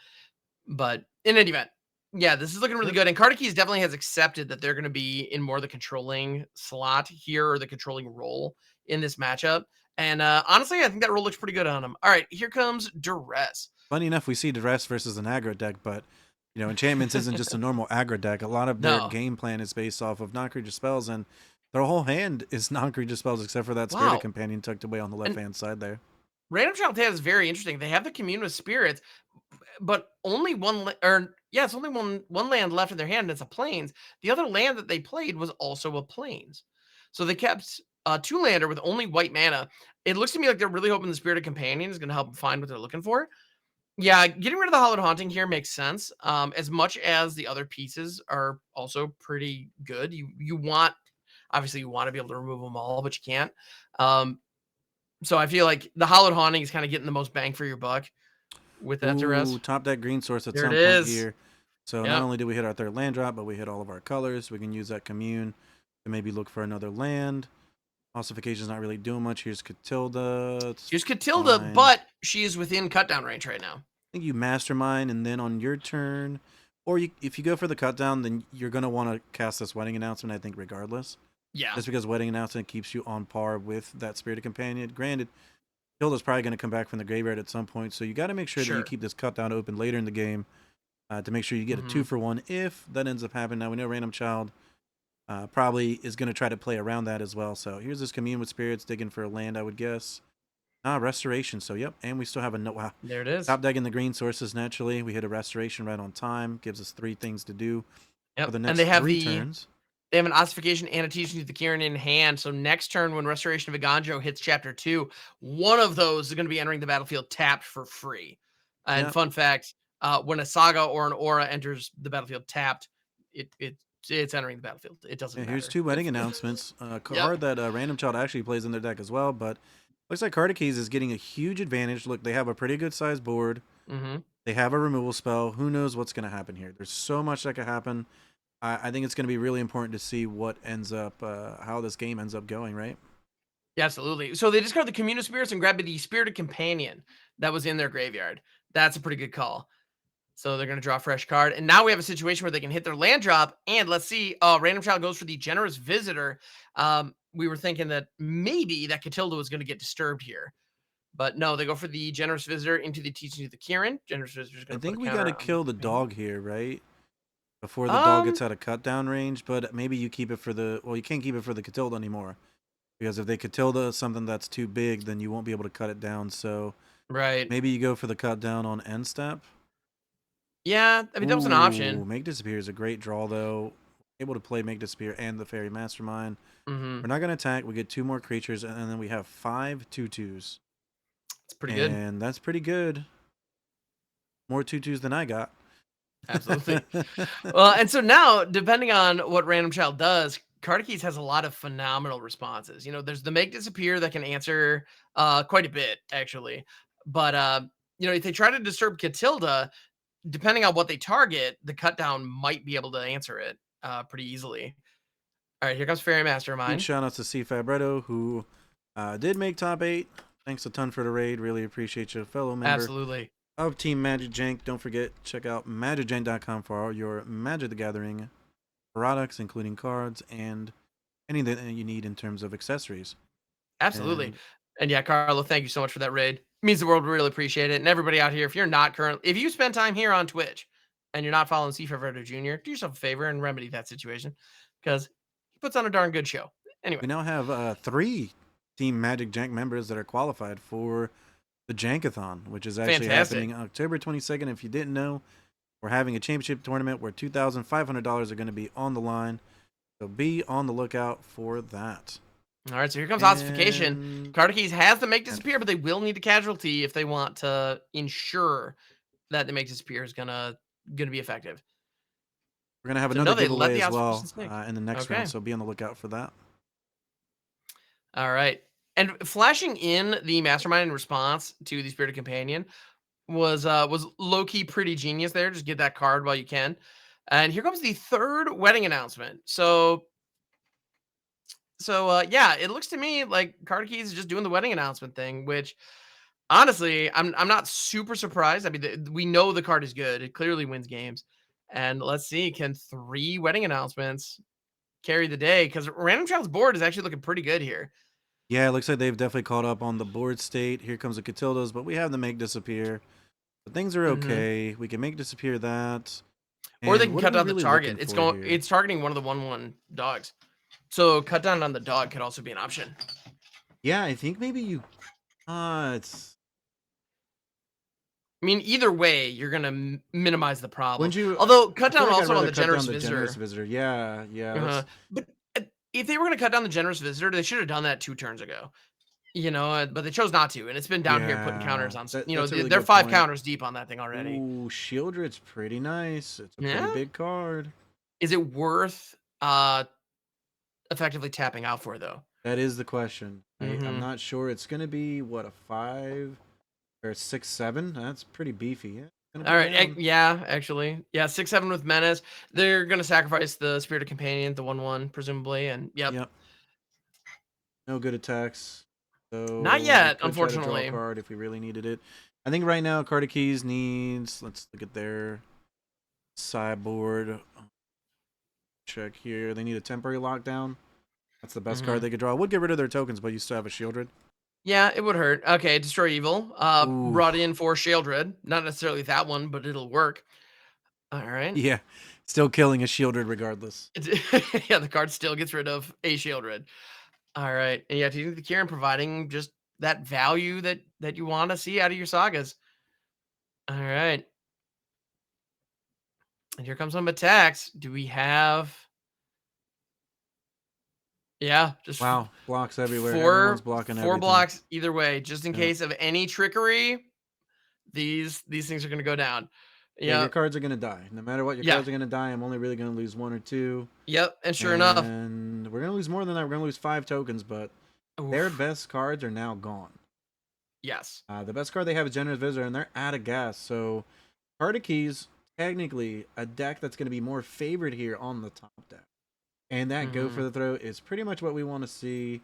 But in any event, yeah, this is looking really Yep. good. And Kardakeys definitely has accepted that they're going to be in more the controlling slot here or the controlling role in this matchup. And honestly, I think that role looks pretty good on him. All right, here comes Duress. Funny enough, we see Duress versus an aggro deck, but Enchantments isn't just a normal aggro deck. A lot of their No. game plan is based off of non-creature spells, and their whole hand is non-creature spells except for that Spirit Wow. Companion tucked away on the And left-hand side there. Random Child Tale is very interesting. They have the Commune with Spirits, but only or yeah, it's only one land left in their hand, and it's a plains. The other land that they played was also a plains. So they kept a 2-lander with only white mana. It looks to me like they're really hoping the Spirit Companion is going to help them find what they're looking for. Yeah, getting rid of the Hallowed Haunting here makes sense. As much as the other pieces are also pretty good. You want obviously you want to be able to remove them all, but you can't. Um, so I feel like the Hallowed Haunting is kind of getting the most bang for your buck with that Ooh, duress. top deck green source at There it some point is. here. So not Yep. only do we hit our third land drop, but we hit all of our colors. We can use that commune to maybe look for another land. Ossification's not really doing much. Here's Catilda. It's Here's Catilda, fine. but she is within cutdown range right now. I think you mastermind, and then on your turn, or if you go for the cut down, then you're going to want to cast this wedding announcement, I think, regardless. Yeah. Just because wedding announcement keeps you on par with that Spirited Companion. Granted, Hilda's probably going to come back from the graveyard at some point, so you got to make sure that you Sure. keep this cut down open later in the game to make sure you get a 2-for-1 if that ends up happening. Now we know Random Child probably is going to try to play around that as well. So here's this Commune with Spirits digging for a land, I would guess. Restoration. So yep, and we still have a no. Wow. There it is. Top decking the green sources naturally. We hit a restoration right on time. Gives us 3 things to do for Yep. the And next 3 turns. they have an ossification and a teaching to the Kieran in hand. So next turn, when Restoration of Iganjo hits Chapter 2, one of those is going to be entering the battlefield tapped for free. And Yep. fun fact, when a Saga or an Aura enters the battlefield tapped, it's entering the battlefield. It doesn't Yeah, matter. here's 2 wedding announcements. Yep. Card that Random Child actually plays in their deck as well, but looks like Carta Keys is getting a huge advantage. Look, they have a pretty good sized board. They have a removal spell. Who knows what's going to happen here? There's so much that could happen. I think it's going to be really important to see what ends up, how this game ends up going, right? Yeah, absolutely. So they discard the Communal Spirits and grab the Spirited Companion that was in their graveyard. That's a pretty good call. So they're going to draw a fresh card. And now we have a situation where they can hit their land drop. And let's see, Random Child goes for the Generous Visitor. We were thinking that maybe that Catilda was going to get disturbed here. But no, they go for the Generous Visitor into the Teaching of the Kieran. Generous Visitor is I going to put think a we got to counter on the kill the companion. dog here, right? Before the dog Um, gets out of cut down range, but maybe you keep it for the, well, you can't keep it for the Catilda anymore. Because if they Catilda something that's too big, then you won't be able to cut it down. So right. maybe you go for the cut down on end step. Yeah, I mean, that was an Ooh, option. Make Disappear is a great draw, though. Able to play Make Disappear and the Fairy Mastermind. Mm-hmm. We're not going to attack. We get 2 more creatures, and then we have 5 2/2s. It's pretty good. And that's pretty good. More 2/2s than I got. Absolutely. Well, and so now, depending on what Random Child does, Carta Keys has a lot of phenomenal responses. There's the Make Disappear that can answer quite a bit, actually. But, if they try to disturb Catilda, depending on what they target, the cut down might be able to answer it pretty easily. All right, here comes Fairy Huge Mastermind. shout out to C Fabretto, who did make top 8. Thanks a ton for the raid. Really appreciate you, fellow member Absolutely. of Team Magic Jank. Don't forget, check out magicjank.com for all your Magic the Gathering products, including cards and anything that you need in terms of accessories. Absolutely. And And yeah, Carlo, thank you so much for that raid. It means the world. We really appreciate it. And everybody out here, if you spend time here on Twitch and you're not following C. Favreto Jr., do yourself a favor and remedy that situation because he puts on a darn good show. Anyway, we now have 3 Team Magic Jank members that are qualified for the Jankathon, which is actually fantastic. happening October 22nd. If you didn't know, we're having a championship tournament where $2,500 are going to be on the line. So be on the lookout for that. All right, so here comes Ossification. And Carta Keys has the Make Disappear, but they will need a casualty if they want to ensure that the Make Disappear is gonna be effective. we're going to have So another no, they let giveaway the as Ossification well stick. in the next Okay. round. So be on the lookout for that. All right. And flashing in the Mastermind in response to the Spirited Companion was low key pretty genius there. Just get that card while you can. And here comes the third wedding announcement. So yeah, it looks to me like Carta Keys is just doing the wedding announcement thing, which honestly, I'm not super surprised. I mean, we know the card is good. It clearly wins games. And let's see, can 3 wedding announcements carry the day? Because Random Child's board is actually looking pretty good here. Yeah, it looks like they've definitely caught up on the board state. Here comes the Catildas, but we have the Make Disappear. But things are Hmm. okay. We can Make Disappear that. Or they And can what are cut we down the really target. looking for here? It's targeting one of the 1/1 dogs. So cut down on the dog could also be an option. Yeah, I think maybe you. It's. I mean, either way, you're gonna minimize the problem. Wouldn't you? Although cut I feel down like I'd also on rather the cut down generous the generous visitor. visitor. Yeah, yeah. Uh-huh. But if they were gonna cut down the generous visitor, they should have done that 2 turns ago. But they chose not to, and it's been down here putting counters Yeah, on. that's a really They're good 5 point. counters deep on that thing already. Ooh, Shieldred's pretty nice. It's a pretty Yeah. big card. Is it worth effectively tapping out for though? That is the question. I'm Hmm. not sure. It's gonna be what, a 5 or a 6/7. That's pretty beefy. Yeah, it's gonna All be right. down. Yeah, actually. Yeah, 6/7 with Menace. They're gonna sacrifice the Spirited Companion, the 1/1, presumably, and yep. Yep. No good attacks. Not So we yet, could try to draw a unfortunately. card if we really needed it. I think right now Carta Keys needs. Let's look at their sideboard. Check here. They need a temporary lockdown. That's the best card Hmm. they could draw. I would get rid of their tokens, but you still have a Shieldred. Yeah, it would hurt. Okay, Destroy Evil. Ooh, Brought in for Sheoldred. Not necessarily that one, but it'll work. All right. yeah, still killing a shielded regardless. Yeah, the card still gets rid of a Sheoldred. All right. And yeah, do you think the Kieran providing just that value that you want to see out of your sagas? All right. And here comes some attacks. Do we have yeah, just Wow, blocks everywhere. Everyone's four blocking four everything. blocks either way, just in Yeah. case of any trickery. These things are gonna go down. Yeah, your Yep. cards are gonna die. No matter what, your Yeah. cards are gonna die. I'm only really gonna lose 1 or 2. Yep. And sure enough. And we're gonna lose more than that. We're gonna lose 5 tokens, but their Oof. best cards are now gone. Yes. The best card they have is Generous Visitor, and they're out of gas. So, Card of Keys, technically a deck that's going to be more favored here on the top deck. And that Go for Mhm. the Throat is pretty much what we want to see.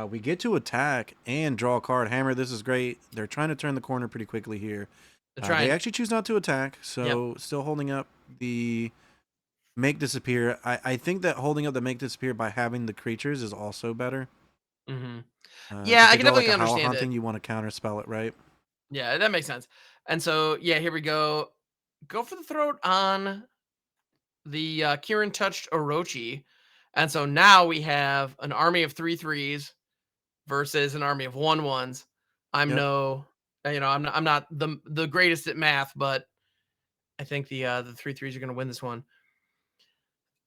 We get to attack and draw a card. Hammer, this is great. They're trying to turn the corner pretty quickly here. They're They trying. actually choose not to attack, Yep. so still holding up the Make Disappear. I think that holding up the Make Disappear by having the creatures is also better. Mhm. Yeah, If I they can draw like definitely a Howl understand it. Hunting, you want to counterspell it, right? Yeah, that makes sense. And so, yeah, here we go. Go for the throat on the Kieran touched Orochi. And so now we have an army of 3/3s versus an army of 1/1s. I'm Yep. no, I'm not the greatest at math, but I think the 3/3s are going to win this one.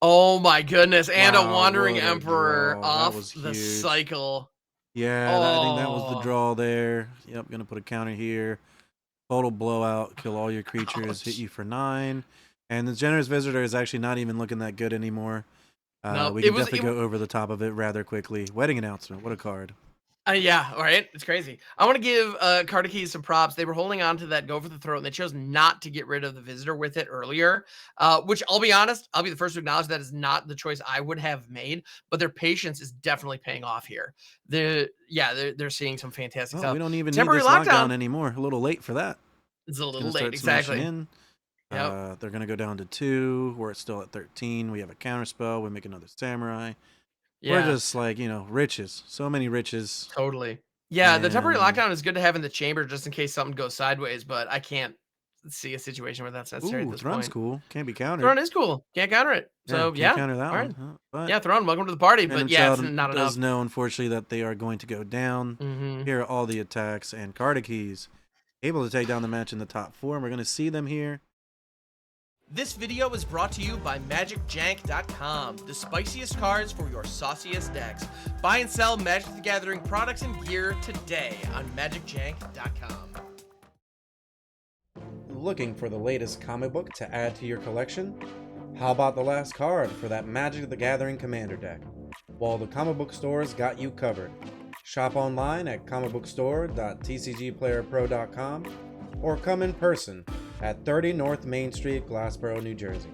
Oh my goodness, and a Wow, Wandering what a Emperor draw. That off was the huge. cycle. Yeah, I think that was the Oh, draw there. Yep, gonna put a counter here. Total blowout, kill all your creatures, hit ouch. you for 9. And the Generous Visitor is actually not even looking that good anymore. No, We it can was definitely it, go over the top of it rather quickly. Wedding Announcement, what a card. yeah, all right. It's crazy. I want to give Cardikeys some props. They were holding on to that go for the throat, and they chose not to get rid of the visitor with it earlier. Which I'll be honest, I'll be the first to acknowledge that is not the choice I would have made. But their patience is definitely paying off here. They're seeing some fantastic Well, we stuff. don't even need Temporary this lockdown lockdown anymore. A little late for that. is a It's little gonna late. start smashing Exactly. in. Yep. They're gonna go down to 2. We're still at 13. We have a counterspell. We make another samurai. We're Yeah. just like, riches. So many riches. Totally. Yeah, the temporary And lockdown is good to have in the chamber just in case something goes sideways. But I can't see a situation where that's necessary at ooh, this Thrun's point. cool. Can't be countered. Throne is cool. Can't counter it. Yeah, So can't yeah. counter that All right. one. But Yeah, Throne, welcome to the party. But Phantom yeah, it's Child not does enough. know, unfortunately, that they are going to go down. Hmm. Here are all the attacks, and Carta Keys able to take down the match in the top 4. And we're going to see them here. This video is brought to you by MagicJank.com, the spiciest cards for your sauciest decks. Buy and sell Magic the Gathering products and gear today on MagicJank.com. Looking for the latest comic book to add to your collection? How about the last card for that Magic the Gathering Commander deck? Well, the comic book stores got you covered. Shop online at comicbookstore.tcgplayerpro.com or come in person at 30 North Main Street, Glassboro, New Jersey.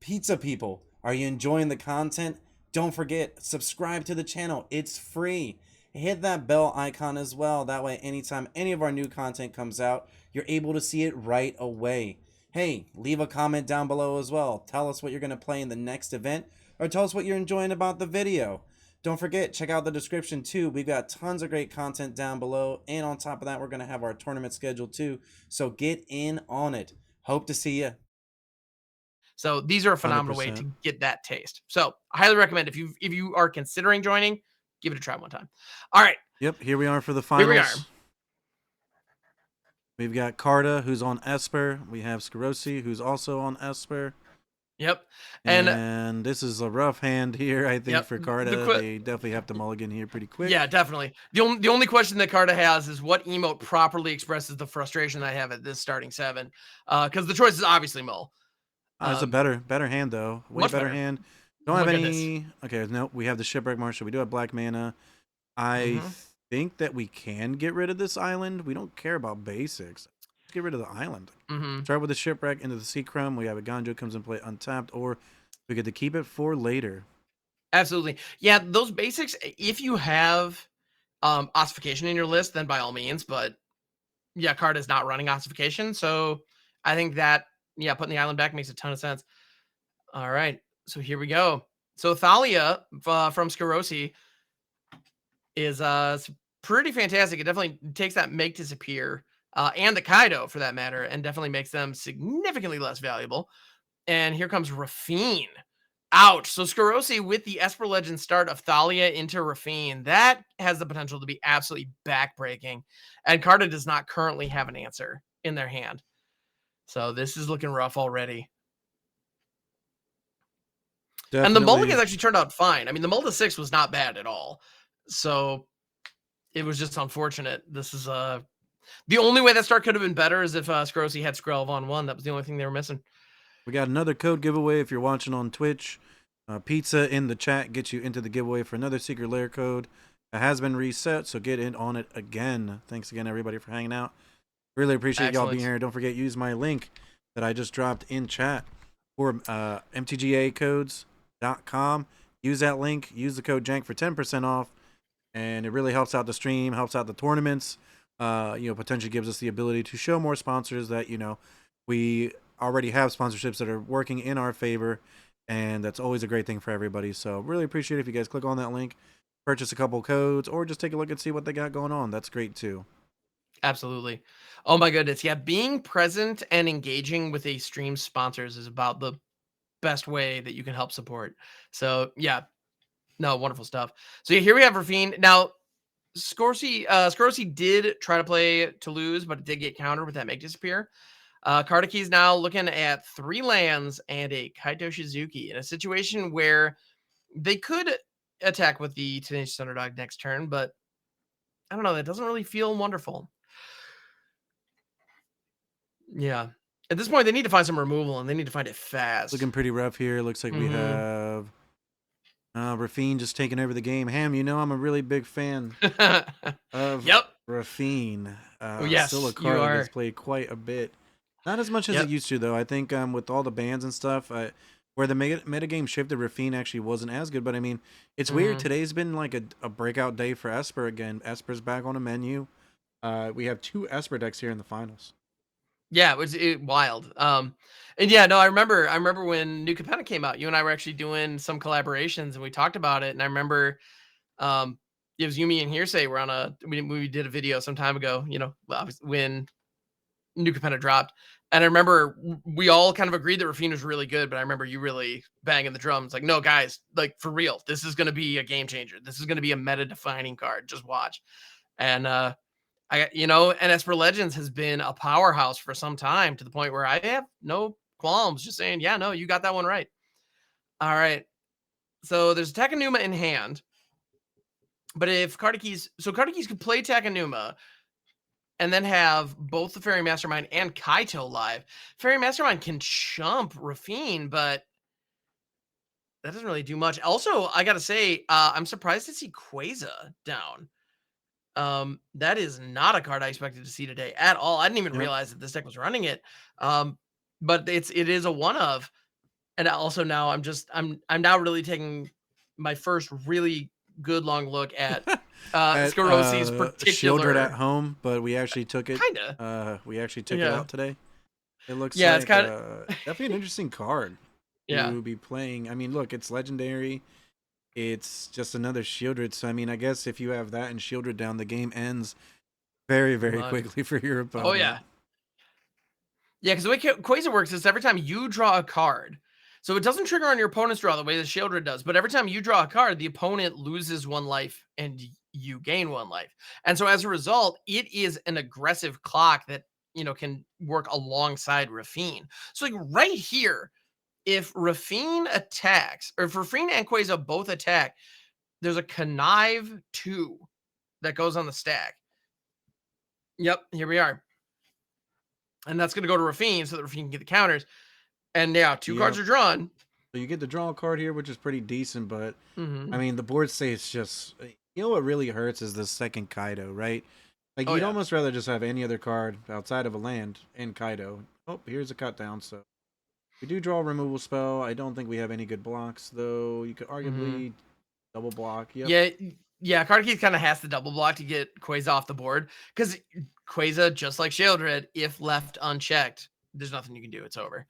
Pizza people, are you enjoying the content? Don't forget, subscribe to the channel. It's free. Hit that bell icon as well. That way, anytime any of our new content comes out, you're able to see it right away. Hey, leave a comment down below as well. Tell us what you're going to play in the next event, or tell us what you're enjoying about the video. Don't forget, check out the description too. We've got tons of great content down below. And on top of that, we're going to have our tournament schedule too. So get in on it. Hope to see you. So these are a phenomenal way 100%. to get that taste. So I highly recommend if you are considering joining, give it a try one time. All right, Yep, here we are for the here we are. finals. We've got Carta, who's on Esper. We have Scarosi, who's also on Esper. Yep, and And this is a rough hand here, I think, yep. for Carta. They definitely have to mulligan here pretty quick. Yeah, definitely. The only question that Carta has is what emote properly expresses the frustration I have at this starting 7. Because the choice is obviously Mull. It's a Um, better hand, though. Way much better better. hand. Don't have Look at this. any... Okay, no, we have the Shipwreck Marshal. We do have Black Mana. I Hmm. think that we can get rid of this island. We don't care about basics. Let's get rid of the island. Hmm. Start with the Shipwreck into the Sea Crumb. We have a Ganjo comes in play untapped, or we get to keep it for later. Absolutely. Yeah, those basics. If you have ossification in your list, then by all means. But yeah, Carta is not running ossification, so I think that putting the island back makes a ton of sense. All right, so here we go. So Thalia from Scarosi is pretty fantastic. It definitely takes that make disappear and the Kaido for that matter, and definitely makes them significantly less valuable. And here comes Rafine. Ouch. So Skorosi with the Esper Legend start of Thalia into Rafine, that has the potential to be absolutely backbreaking. And Carta does not currently have an answer in their hand. So this is looking rough already. And the Definitely. mulligans actually turned out fine. I mean, the mull to 6 was not bad at all. So it was just unfortunate. This is the only way that start could have been better is if Skorosi had Skrelv on 1. That was the only thing they were missing. We got another code giveaway if you're watching on Twitch. Pizza in the chat gets you into the giveaway for another secret layer code. It has been reset, so get in on it again. Thanks again, everybody, for hanging out. Really appreciate y'all being here. Don't forget, use my link that I just dropped in chat for MTGACodes.com. Use that link. Use the code JANK for 10% off. And it really helps out the stream, helps out the tournaments. Potentially gives us the ability to show more sponsors that, we already have sponsorships that are working in our favor. And that's always a great thing for everybody. So really appreciate it if you guys click on that link, purchase a couple codes, or just take a look and see what they got going on. That's great too. Absolutely. Oh my goodness. Yeah, being present and engaging with a stream sponsors is about the best way that you can help support. So yeah, no, wonderful stuff. So yeah, here we have Rafine. Now, Skorosi did try to play to lose, but it did get countered with that make disappear. Kardaki's now looking at 3 lands and a Kaito Shizuki in a situation where they could attack with the Tenacious Underdog next turn, but I don't know. That doesn't really feel wonderful. Yeah. At this point, they need to find some removal, and they need to find it fast. Looking pretty rough here. Looks like we have Rafine just taking over the game. Ham, I'm a really big fan of Rafine. Yes, still a card that gets played quite a bit. Not as much as it used to, though. I think with all the bans and stuff, where the metagame shifted, Rafine actually wasn't as good. But, I mean, it's weird. Today's been like a breakout day for Esper again. Esper's back on a menu. We have 2 Esper decks here in the finals. Yeah, it was wild. And yeah, no, I remember when New Capenna came out, you and I were actually doing some collaborations and we talked about it. And I remember it was Yumi and Hearsay were on we did a video some time ago, when New Capenna dropped. And I remember we all kind of agreed that Rafine was really good, but I remember you really banging the drums like, no, guys, like for real, this is going to be a game changer. This is going to be a meta defining card. Just watch. And and Esper Legends has been a powerhouse for some time to the point where I have no qualms just saying, yeah, no, you got that one right. All right. So there's Takenuma in hand. But if Kardaki's could play Takenuma and then have both the Fairy Mastermind and Kaito live. Fairy Mastermind can chump Rafine, but that doesn't really do much. Also, I gotta say, I'm surprised to see Quasar down. That is not a card I expected to see today at all. I didn't even realize that this deck was running it. But it is a one of, and also now I'm now really taking my first really good long look at Skorosi's particular Shieldred at home, but we actually took it. Kinda. We actually took it out today. It looks like it's kind of definitely an interesting card to be playing. I mean, look, it's legendary. It's just another Shieldred. So, I mean, I guess if you have that and Shieldred down, the game ends very, very quickly for your opponent. Oh, yeah. Yeah, because the way Quasar works is every time you draw a card, so it doesn't trigger on your opponent's draw the way the Shieldred does, but every time you draw a card, the opponent loses 1 life and you gain 1 life. And so as a result, it is an aggressive clock that, can work alongside Rafine. So like right here, if Rafine attacks, or if Rafine and Quasar both attack, there's a Connive 2 that goes on the stack. Yep, here we are. And that's going to go to Rafine so that Rafine can get the counters. And yeah, 2 cards are drawn. So you get the draw card here, which is pretty decent, but I mean, the board states just, what really hurts is the second Kaido, right? Like, you'd almost rather just have any other card outside of a land and Kaido. Oh, here's a cut down. So we do draw a removal spell. I don't think we have any good blocks, though. You could arguably double block. Yep. Yeah, Kardaki's kind of has to double block to get Quasar off the board, because Quasar, just like Shieldred, if left unchecked, there's nothing you can do. It's over.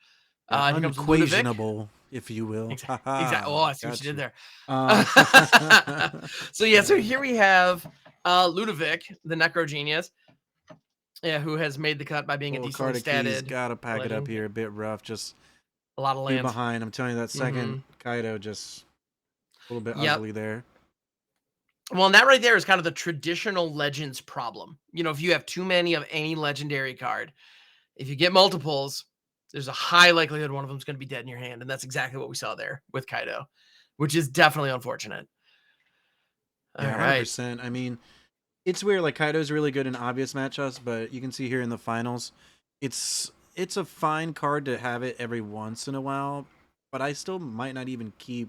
Yeah, Here comes Ludovic. unquestionable, if you will. Exactly. Oh, Haha, I see what got you did you. there. Uh, So yeah, so yeah. here we have Ludovic, the Necro Genius, yeah, who has made the cut by being a Well, decently Carta Keys statted got to pack it up legend. here a bit rough. Just A lot of two lands. behind. I'm telling you, that second Kaido just a little bit Yep. ugly there. Well, and that right there is kind of the traditional Legends problem. You know, if you have too many of any legendary card, if you get multiples, there's a high likelihood one of them is going to be dead in your hand. And that's exactly what we saw there with Kaido, which is definitely unfortunate. All Yeah, right. 100%. I mean, it's weird. Like Kaido's really good in obvious matchups, but you can see here in the finals, it's a fine card to have it every once in a while. But I still might not even keep.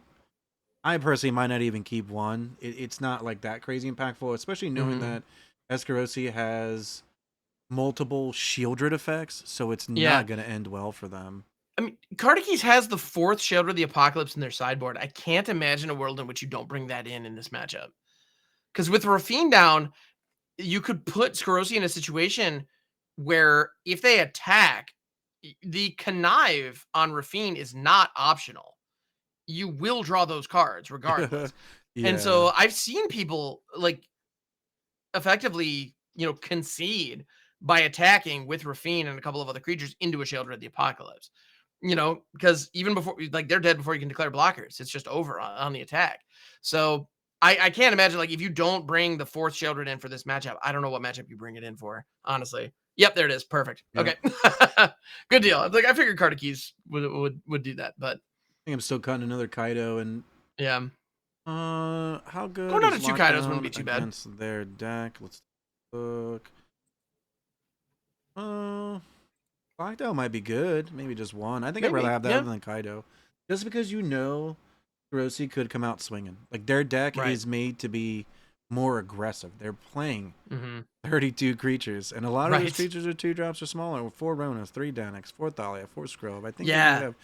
I personally might not even keep one. It's not like that crazy impactful, especially knowing Mm-hmm. that Escarosi has multiple shieldred effects, so it's Yeah. not going to end well for them. I mean, Kartikes has the fourth Shield of the Apocalypse in their sideboard. I can't imagine a world in which you don't bring that in this matchup. Because with Rafine down, you could put Skorosi in a situation where if they attack, the connive on Rafine is not optional. You will draw those cards regardless. And Yeah. so I've seen people like effectively, concede by attacking with Rafine and a couple of other creatures into a Shelter of the Apocalypse. Because even before, like, they're dead before you can declare blockers. It's just over on the attack. So I can't imagine, like, if you don't bring the fourth Sheldred in for this matchup, I don't know what matchup you bring it in for, honestly. Yep, there it is. Perfect. Yeah. Okay. Good deal. Like, I figured Kartikes would do that, but I think I'm still cutting another Kaido, and yeah. how good Going down is to two Kaidos wouldn't be Lockdown too bad. against their deck? Let's look. Uh, Lockdown might be good. Maybe just one. I think I'd rather Maybe. have that Yeah. than Kaido, just because Kurosi could come out swinging. Like their deck Right. is made to be more aggressive. They're playing Mm-hmm. 32 creatures, and a lot of those Right. creatures are 2 drops or smaller. With 4 Ronas, 3 Danex, 4 Thalia, 4 Scrove. I think they do Yeah. have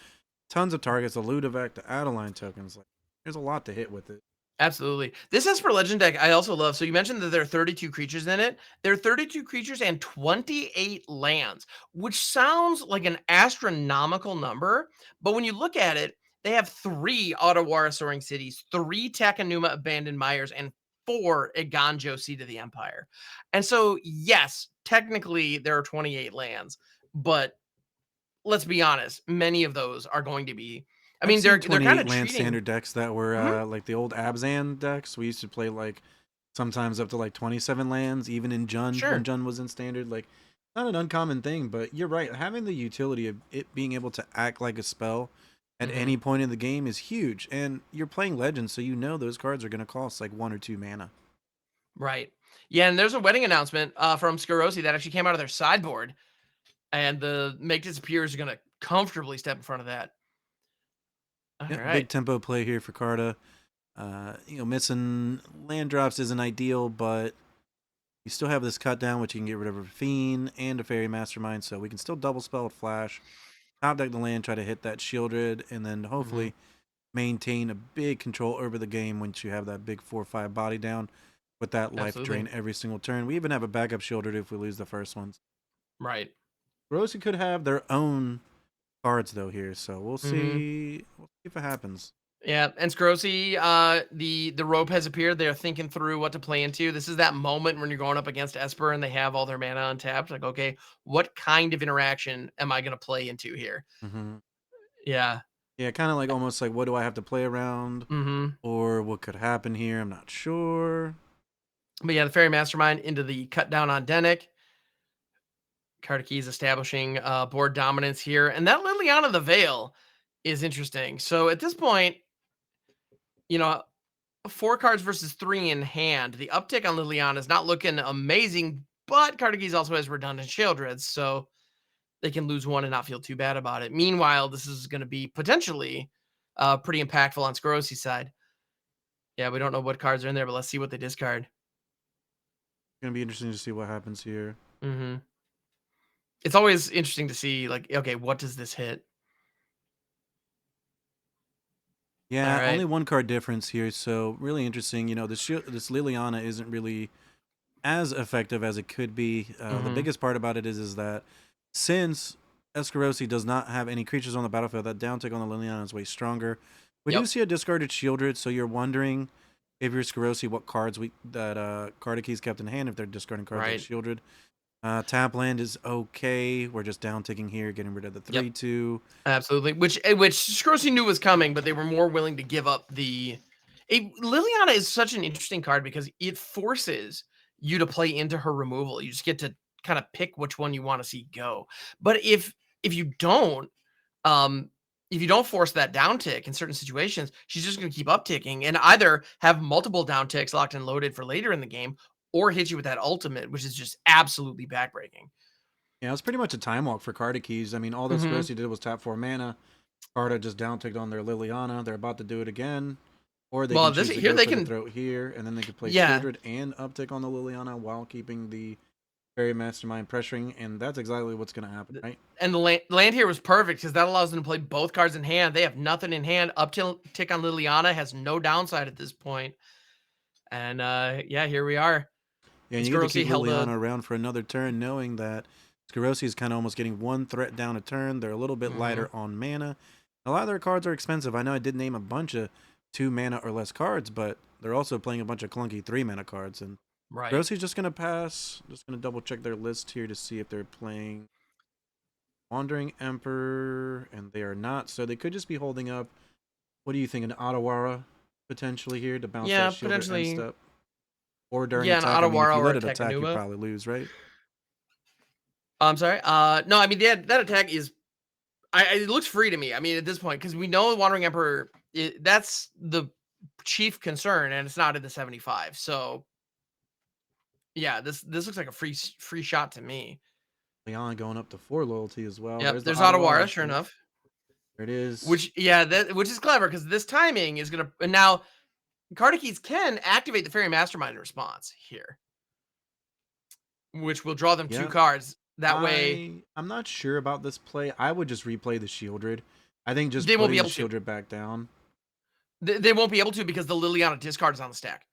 tons of targets. The Ludovic, the Adeline tokens. Like there's a lot to hit with it. Absolutely. This Esper Legend deck I also love. So you mentioned that there are 32 creatures in it. There are 32 creatures and 28 lands, which sounds like an astronomical number. But when you look at it, they have 3 Ottawara Soaring Cities, 3 Takanuma Abandoned Mires, and 4 Iganjo Seat of the Empire. And so, yes, technically there are 28 lands, but let's be honest, many of those are going to be. I I've mean, seen they're kind 28 of land treating. standard decks that were Mhm. like the old Abzan decks. We used to play like sometimes up to like 27 lands, even in Jund when Sure. Jund was in standard. Like not an uncommon thing, but you're right. Having the utility of it being able to act like a spell at Mhm. any point in the game is huge. And you're playing Legends, so you know those cards are going to cost like 1 or 2 mana. Right. Yeah, and there's a wedding announcement from Skarosi that actually came out of their sideboard, and the Make Disappear is going to comfortably step in front of that. All Yeah, big right. tempo play here for Carta. Missing land drops isn't ideal, but you still have this cut down, which you can get rid of a Fiend and a Fairy Mastermind, so we can still double spell with Flash, top deck the land, try to hit that Shieldred, and then Mhm. hopefully maintain a big control over the game once you have that big 4/5 body down with that life Absolutely. drain every single turn. We even have a backup Shieldred if we lose the first ones. Right. Rosie could have their own cards though here, so we'll Mhm. see. We'll see if it happens. Yeah, and Skarosi, the rope has appeared. They're thinking through what to play into. This is that moment when you're going up against Esper and they have all their mana untapped. Like, okay, what kind of interaction am I going to play into here? Hmm. Yeah. Yeah, kind of like almost like what do I have to play around, Mhm. or what could happen here? I'm not sure. But yeah, the Fairy Mastermind into the cut down on Denick. Kartikes establishing board dominance here. And that Liliana the Veil is interesting. So at this point, you know, 4 cards versus 3 in hand. The uptick on Liliana is not looking amazing, but Kartikes also has redundant Shieldreds, so they can lose one and not feel too bad about it. Meanwhile, this is going to be potentially pretty impactful on Skorosi's side. Yeah, we don't know what cards are in there, but let's see what they discard. It's gonna be interesting to see what happens here. Hmm. It's always interesting to see, like, okay, what does this hit? All Yeah, only right. one card difference here, so really interesting. This Liliana isn't really as effective as it could be. The Hmm. biggest part about it is that since Escarosi does not have any creatures on the battlefield. That down tick on the Liliana is way stronger. We do Yep. see a discarded Shieldred, so you're wondering if you're Escarosi what cards that Kardaki's kept in hand if they're discarding cards like Right. Shieldred. Tap land is okay. We're just down ticking here, getting rid of the Yep. 3/2. Absolutely. Which Scrosy knew was coming, but they were more willing to give up the. Liliana is such an interesting card because it forces you to play into her removal. You just get to kind of pick which one you want to see go. But if you don't, um, if you don't force that down tick in certain situations, she's just going to keep upticking and either have multiple down ticks locked and loaded for later in the game, or hit you with that ultimate, which is just absolutely backbreaking. Yeah, it's pretty much a time walk for Kardaki's. I mean, all this Hmm. Escarosi did was tap 4 mana. Karda just down ticked on their Liliana. They're about to do it again. Or they Well, can this choose to here go they for the can, throat here, and then they could play yeah. Shieldred and uptick on the Liliana while keeping the Fairy Mastermind pressuring, and that's exactly what's going to happen, right? And the land here was perfect because that allows them to play both cards in hand. They have nothing in hand. Up till tick on Liliana has no downside at this point. And yeah, here we are. Yeah, and And you get to Scarosi keep held a. Liliana around for another turn, knowing that Scarosi is kind of almost getting one threat down a turn. They're a little bit Mhm. lighter on mana. A lot of their cards are expensive. I know I did name a bunch of 2 mana or less cards, but they're also playing a bunch of clunky 3 mana cards. And Right. Scarosi's just going to pass. Just going to double check their list here to see if they're playing Wandering Emperor, and they are not. So they could just be holding up. What do you think? An Otawara potentially here to bounce that Yeah, Shielder end potentially. step? Or during Yeah, an attack? I mean, if Otawara you or let a it attack, you Takanuma. probably lose, right? I'm sorry. No, I mean that attack is. It looks free to me. I mean, at this point, because we know Wandering Emperor. That's the chief concern, and it's not in the 75. So yeah, this looks like a free shot to me. Leon going up to 4 loyalty as well. Yep, There's the there's Otawara Otawara, sure update. enough. There it is. Which yeah, that which is clever because this timing is gonna and now Kardaki's can activate the Fairy Mastermind in response here, which will draw them 2 Yeah. cards. That way I'm not sure about this play. I would just replay the Shieldred. I think just they won't be putting the able to. Shieldred back down. They won't be able to because the Liliana discard is on the stack.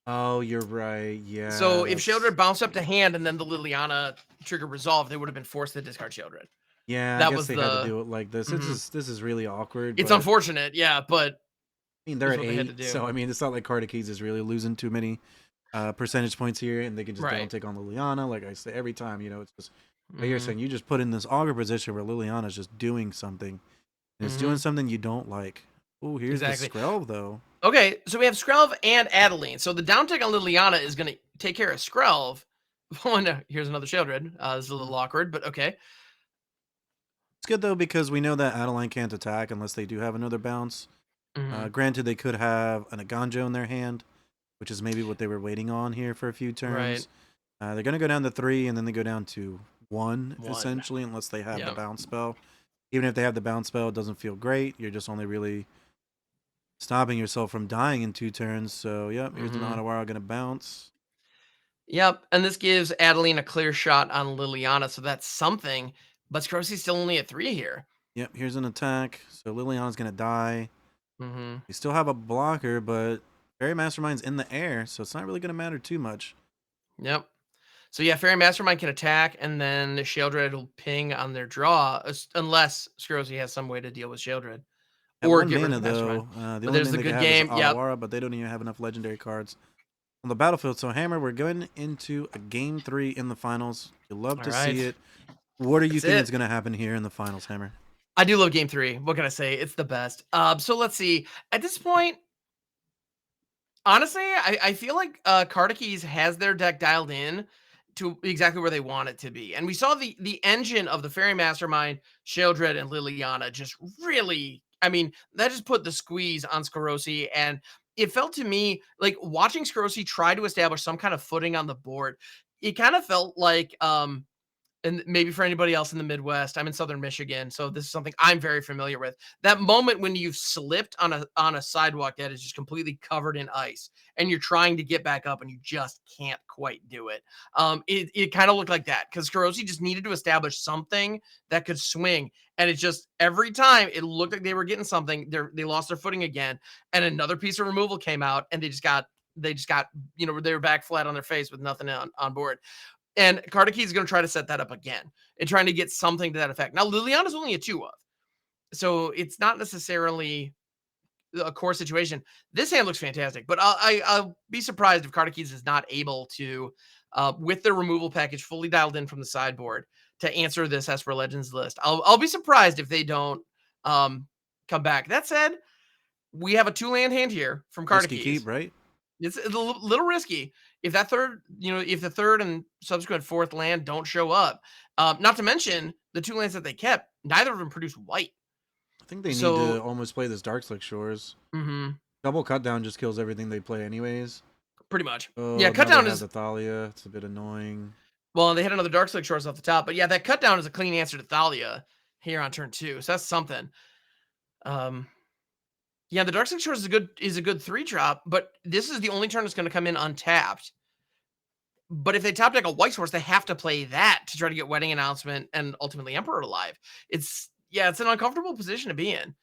Oh, you're right. So if Yes. Shieldred bounced up to hand and then the Liliana trigger resolved, they would have been forced to discard Shieldred. Yeah, I That guess was they had to the do it like this. mhm. This is really awkward, It's but unfortunate, yeah, but I mean they're it's at what they had to 8, do. so I mean it's not like Kardaki's is really losing too many percentage points here, and they can just down Right. take on Liliana. Like I say every time, it's just like you're Mhm. saying, you just put in this auger position where Liliana's just doing something, and it's doing Mhm. something you don't like. Oh, here's the Exactly. Skrelv though. Okay, so we have Skrelv and Adeline. So the down tick on Liliana is going to take care of Skrelv. Oh, no, here's another Shieldred. This is a little awkward, but okay. It's good though because we know that Adeline can't attack unless they do have another bounce. Hmm. Granted, they could have an Aganjo in their hand, which is maybe what they were waiting on here for a few Right. turns. They're going to go down to 3, and then they go down to 1, One. essentially, unless they have the Yep. bounce spell. Even if they have the bounce spell, it doesn't feel great. You're just only really stopping yourself from dying in 2 turns. So, yep, here's an Hmm. Otawara going to bounce. Yep. And this gives Adeline a clear shot on Liliana. So that's something. But Scrocy's still only at 3 here. Yep, here's an attack. So Liliana's going to die. Hmm. You still have a blocker, but Fairy Mastermind's in the air, so it's not really going to matter too much. Yep. So yeah, Fairy Mastermind can attack, and then the Shieldred will ping on their draw, unless Scrocy has some way to deal with Shieldred. At Or 1 get rid of mana, the Mastermind. though, the But only there's thing the they can good have is game. Yep. Otawara, but they don't even have enough legendary cards on the battlefield. So, Hammer, we're going into a game 3 in the finals. You love All to right. see it. What do you That's think is it. going to happen here in the finals, Hammer? I do love game 3. What can I say? It's the best. So let's see. At this point, honestly, I feel like Kardakeys has their deck dialed in to exactly where they want it to be. And we saw the engine of the Fairy Mastermind, Sheldred, and Liliana just really, I mean, that just put the squeeze on Skorosi. And it felt to me like watching Skorosi try to establish some kind of footing on the board. It kind of felt like and maybe for anybody else in the Midwest, I'm in Southern Michigan, so this is something I'm very familiar with. That moment when you've slipped on a sidewalk that is just completely covered in ice, and you're trying to get back up, and you just can't quite do it. It kind of looked like that because Karosi just needed to establish something that could swing, and it just every time it looked like they were getting something, they lost their footing again, and another piece of removal came out, and they just got they were back flat on their face with nothing on board. And Kartiki is going to try to set that up again and trying to get something to that effect. Now, Liliana's only a 2 of, so it's not necessarily a core situation. This hand looks fantastic, but I'll be surprised if Kartikis is not able to, with their removal package fully dialed in from the sideboard, to answer this Esper Legends list. I'll be surprised if they don't come back. That said, we have a 2-land hand here from Risky Kartikis. keep, right? It's a little risky. If that third, if the third and subsequent fourth land don't show up, not to mention the 2 lands that they kept, neither of them produce white. I think they need to So, almost play this Darkslick Shores. mhm, Double cut down just kills everything they play anyways. pretty much. Yeah, Oh, cut now they down have is the Thalia. It's a bit annoying. well, they had another Darkslick Shores off the top, but yeah, that cut down is a clean answer to Thalia here on turn 2. So that's something. Um, yeah, the Darkslick Shores is a good 3-drop, but this is the only turn that's going to come in untapped. But if they top deck a White Source, they have to play that to try to get Wedding Announcement and ultimately Emperor alive. It's an uncomfortable position to be in.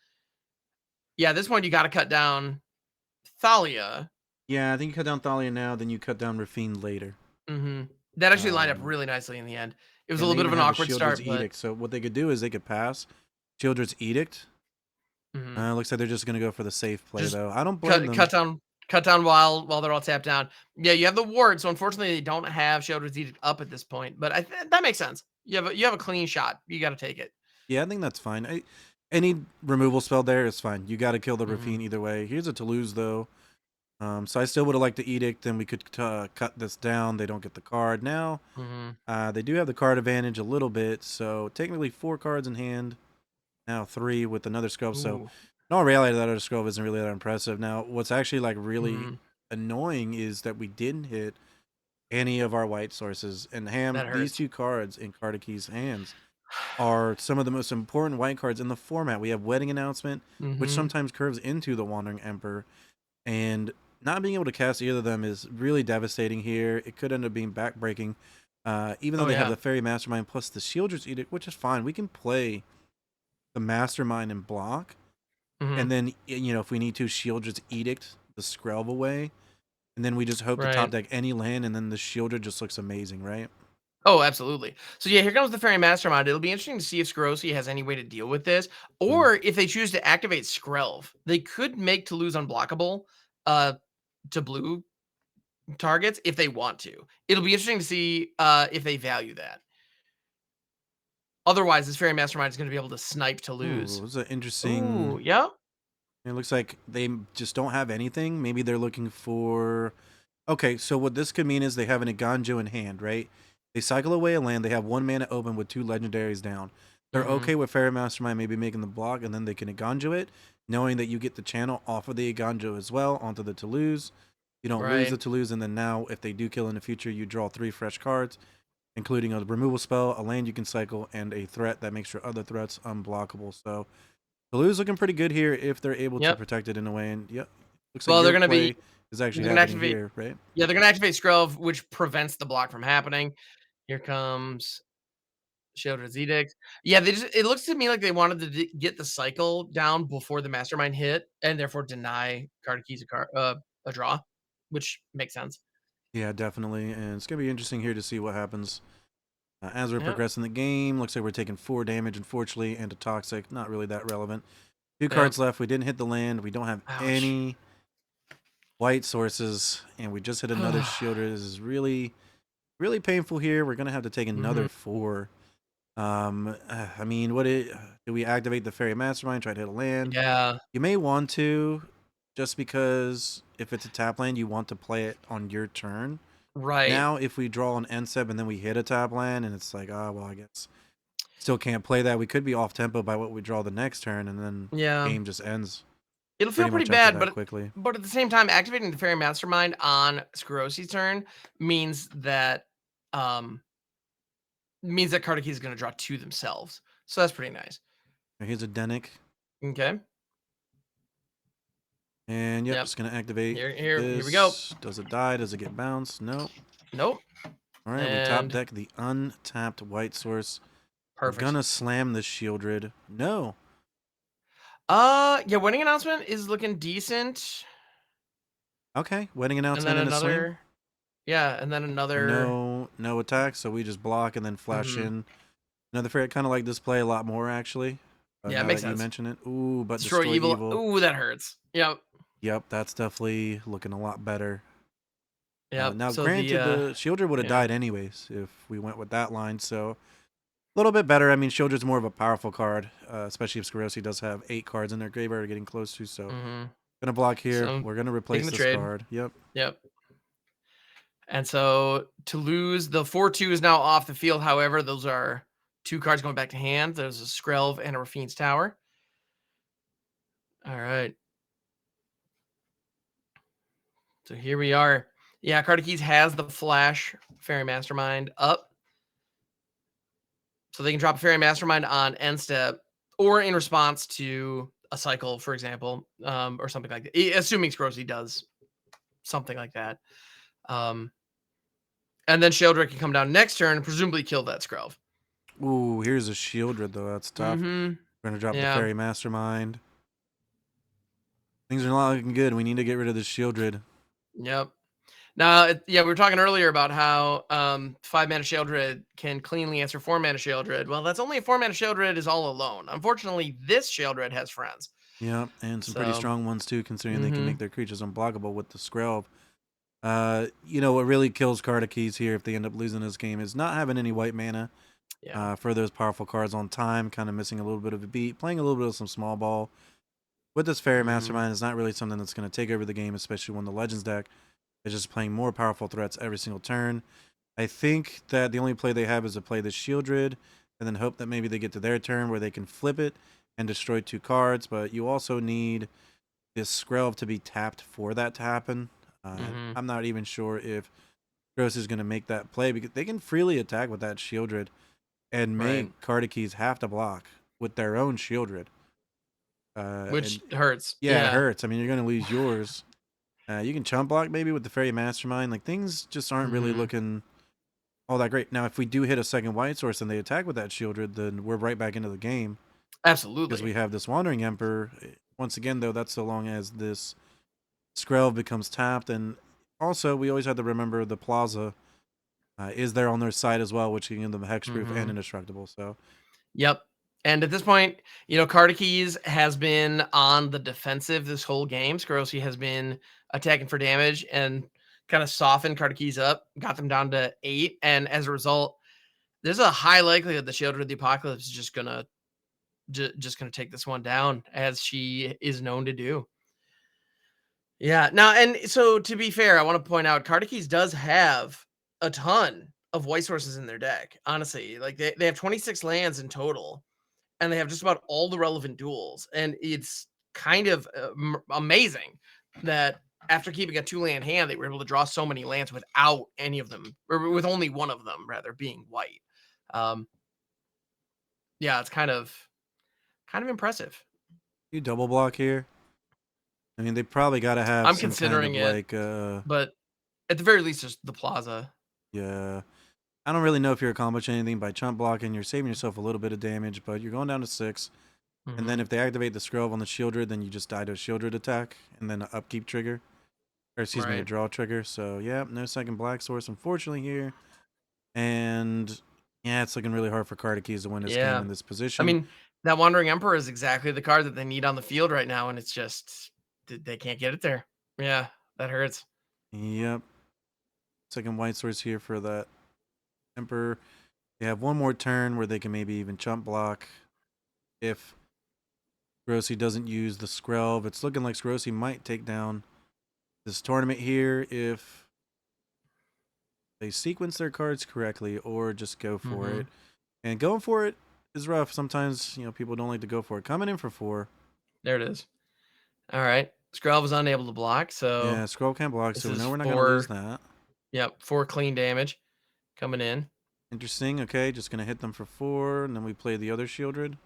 Yeah, at this point you got to cut down Thalia. Yeah, I think you cut down Thalia now, then you cut down Rafine later. That actually lined up really nicely in the end. It was a And little they bit of even an have a awkward Shieldred's start, but Edict. So what they could do is they could pass Shieldred's Edict. Looks like they're just gonna go for the safe play just though. I don't blame them. cut down while they're all tapped down. Yeah, you have the ward, so unfortunately they don't have Shieldred's Edict up at this point. But that makes sense. You have a clean shot. You got to take it. Yeah, I think that's fine. Any removal spell there is fine. You got to kill the Mhm. Rafine either way. Here's a Toulouse though. So I still would have liked the Edict, and we could cut this down. They don't get the card now. They do have the card advantage a little bit, so technically 4 cards in hand. Now 3 with another Scrove. So Ooh. in all reality, that other Scrove isn't really that impressive. Now, what's actually like really Mhm. annoying is that we didn't hit any of our white sources. And That these hurts. 2 cards in Kartiki's hands are some of the most important white cards in the format. We have Wedding Announcement, which sometimes curves into the Wandering Emperor, and not being able to cast either of them is really devastating here. It could end up being backbreaking. Even though Oh they have yeah. the Fairy Mastermind plus the Shieldred's Edict, which is fine. We can play the Mastermind and block, and Mhm. then if we need to, Shieldred's Edict the Skrelv away, and then we just hope to top Right. deck any land, and then the Shieldred just looks amazing, right? Oh, absolutely. So yeah, here comes the Fairy Mastermind. It'll be interesting to see if Skrosi has any way to deal with this, Mm. or if they choose to activate Skrelv. They could make Toulouse unblockable to blue targets if they want to. It'll be interesting to see if they value that. Otherwise, this Fairy Mastermind is going to be able to snipe Ooh, Toulouse. this is an Ooh, interesting. yeah. It looks like they just don't have anything. Maybe they're looking for. Okay, so what this could mean is they have an Iganjo in hand, right? They cycle away a land. They have 1 mana open with 2 legendaries down. They're okay with Fairy Mastermind maybe making the block, and then they can Iganjo it, knowing that you get the channel off of the Iganjo as well onto the Toulouse. You don't lose the Right. Toulouse, and then now if they do kill in the future, you draw 3 fresh cards, including a removal spell, a land you can cycle, and a threat that makes your other threats unblockable. So Toulouse looking pretty good here if they're able to Yep. protect it in a way. And yep, looks like Well, they're your going to be play is actually they're going to happening activate. here, right? Yeah, they're going to activate Skrelv, which prevents the block from happening. Here comes Shieldred's Edict. Yeah, it looks to me like they wanted to get the cycle down before the Mastermind hit, and therefore deny Kartikis a draw, which makes sense. Yeah, definitely. And it's going to be interesting here to see what happens as we're Yeah, progressing the game. Looks like we're taking 4 damage, unfortunately, and a Toxic. Not really that relevant. 2 yeah. cards left. We didn't hit the land. We don't have Ouch. any white sources, and we just hit another Shielder. This is really, really painful here. We're going to have to take Mhm. another 4. I mean, do we activate the Fairy Mastermind, try to hit a land? Yeah, You may want to, just because if it's a tap land, you want to play it on your turn. right. Now, if we draw an end step and then we hit a tap land, and it's like, oh, well, I guess still can't play that. We could be off tempo by what we draw the next turn, and then Yeah. game just ends It'll feel pretty pretty much after bad, that quickly. but at the same time, activating the Fairy Mastermind on Skrosi's turn means that um Kartikis is going to draw 2 themselves. So that's pretty nice. Here's a Denic, Okay. and yep, Yep. just gonna activate Here we go. this. Does it die? Does it get bounced? No. Nope. All right, we top And deck the untapped white source. We're perfect. gonna slam this Shieldred. No. Yeah, wedding announcement is looking decent. Okay, wedding And then announcement in a swing. another. Yeah, and then Or another. no, now, no attack, so we just block and then flash Mhm. in another fairy. I kind of like this play a lot more, actually. Yeah, it Now makes that you sense. mention it. Ooh, but Destroy destroy evil. evil. Ooh, that hurts. Yep. Yep, that's definitely looking a lot better. Yep. Now, So the granted, the Shieldred would have yeah. died anyways if we went with that line, so a little bit better. I mean, Shieldred's more of a powerful card, especially if Scarosi does have 8 cards in their graveyard getting close to, so Mhm. gonna block here. So We're gonna taking replace the this trade. card. Yep. Yep. And so to lose, the 4/2 is now off the field. However, those are 2 cards going back to hand. There's a Skrelv and a Rafine's Tower. All right. So here we are. Yeah, Carta Keys has the Flash Fairy Mastermind up. So they can drop a Fairy Mastermind on end step or in response to a cycle, for example, or something like that. Assuming Scrosy does something like that. And then Sheldrick can come down next turn and presumably kill that Skrelv. Ooh, here's a Shieldred, though. That's tough. Mm-hmm. We're gonna drop the Yeah. Fairy Mastermind. Things are not looking good. We need to get rid of this Shieldred. Yep. Now, yeah, we were talking earlier about how 5-mana Sheldred can cleanly answer 4-mana Sheldred. Well, that's only if 4-mana Sheldred is all alone. Unfortunately, this Sheldred has friends. Yep, and some pretty So, strong ones too, considering they can mm-hmm. make their creatures unblockable with the Skrelv. You know what really kills Carta Keys here if they end up losing this game is not having any white mana Yeah. for those powerful cards on time, kind of missing a little bit of a beat, playing a little bit of some small ball. With this Fairy Mm-hmm. Mastermind, it's not really something that's going to take over the game, especially when the Legends deck is just playing more powerful threats every single turn. I think that the only play they have is to play the Shieldred and then hope that maybe they get to their turn where they can flip it and destroy 2 cards, but you also need this Skrelv to be tapped for that to happen. Mm-hmm. I'm not even sure if Gross is going to make that play because they can freely attack with that Shieldred and Right. make Carta Keys have to block with their own Shieldred. Which And hurts. yeah, it Yeah. hurts. I mean, you're going to lose yours. You can chump block maybe with the Fairy Mastermind. Like things just aren't really Mm-hmm. looking all that great. Now, if we do hit a second white source and they attack with that Shieldred, then we're right back into the game because Absolutely. we have this Wandering Emperor. Once again, though, that's so long as this Skrelv becomes tapped. And also, we always have to remember the Plaza is there on their side as well, which can give them hexproof and Mm-hmm. indestructible. So, Yep. And at this point, Carta Keys has been on the defensive this whole game. Skorosi has been attacking for damage and kind of softened Carta Keys up, got them down to 8. And as a result, there's a high likelihood the Shield of the Apocalypse is just gonna take this one down, as she is known to do. Yeah. Now, and so to be fair, I want to point out Carta Keys does have a ton of white sources in their deck. Honestly, like they have 26 lands in total and they have just about all the relevant duels. And it's kind of amazing that after keeping a 2-land hand, they were able to draw so many lands without any of them, or with only one of them, rather, being white. Um, yeah, it's kind of impressive. you double block here. I mean, they probably got to have I'm some kind of considering it, like, but at the very least, there's the Plaza. yeah. I don't really know if you're accomplishing anything by chump blocking. You're saving yourself a little bit of damage, but you're going down to 6. And then Hmm. if they activate the Skrelv on the Shieldred, then you just die to a Shieldred attack and then an upkeep trigger. Or excuse me, a Right. draw trigger. So yeah, no second black source, unfortunately, here. And yeah, it's looking really hard for Carta Keys to win this game Yeah. in this I position. mean, that Wandering Emperor is exactly the card that they need on the field right now, and it's just they can't get it there. Yeah, that hurts. Yep. Second white source here for that Emperor. They have one more turn where they can maybe even chump block if Grossi doesn't use the Skrelv. It's looking like Grossi might take down this tournament here if they sequence their cards correctly or just go for Hmm. it. And going for it is rough. Sometimes, people don't like to go for it. Coming in for 4. There it is. All right. Skrelv was unable to block, Yeah, so Scroll can't block, this so we is know we're not going to lose 4. that. Yep, 4 clean damage coming in. Interesting. Okay, just going to hit them for 4, and then we play the other Shieldred.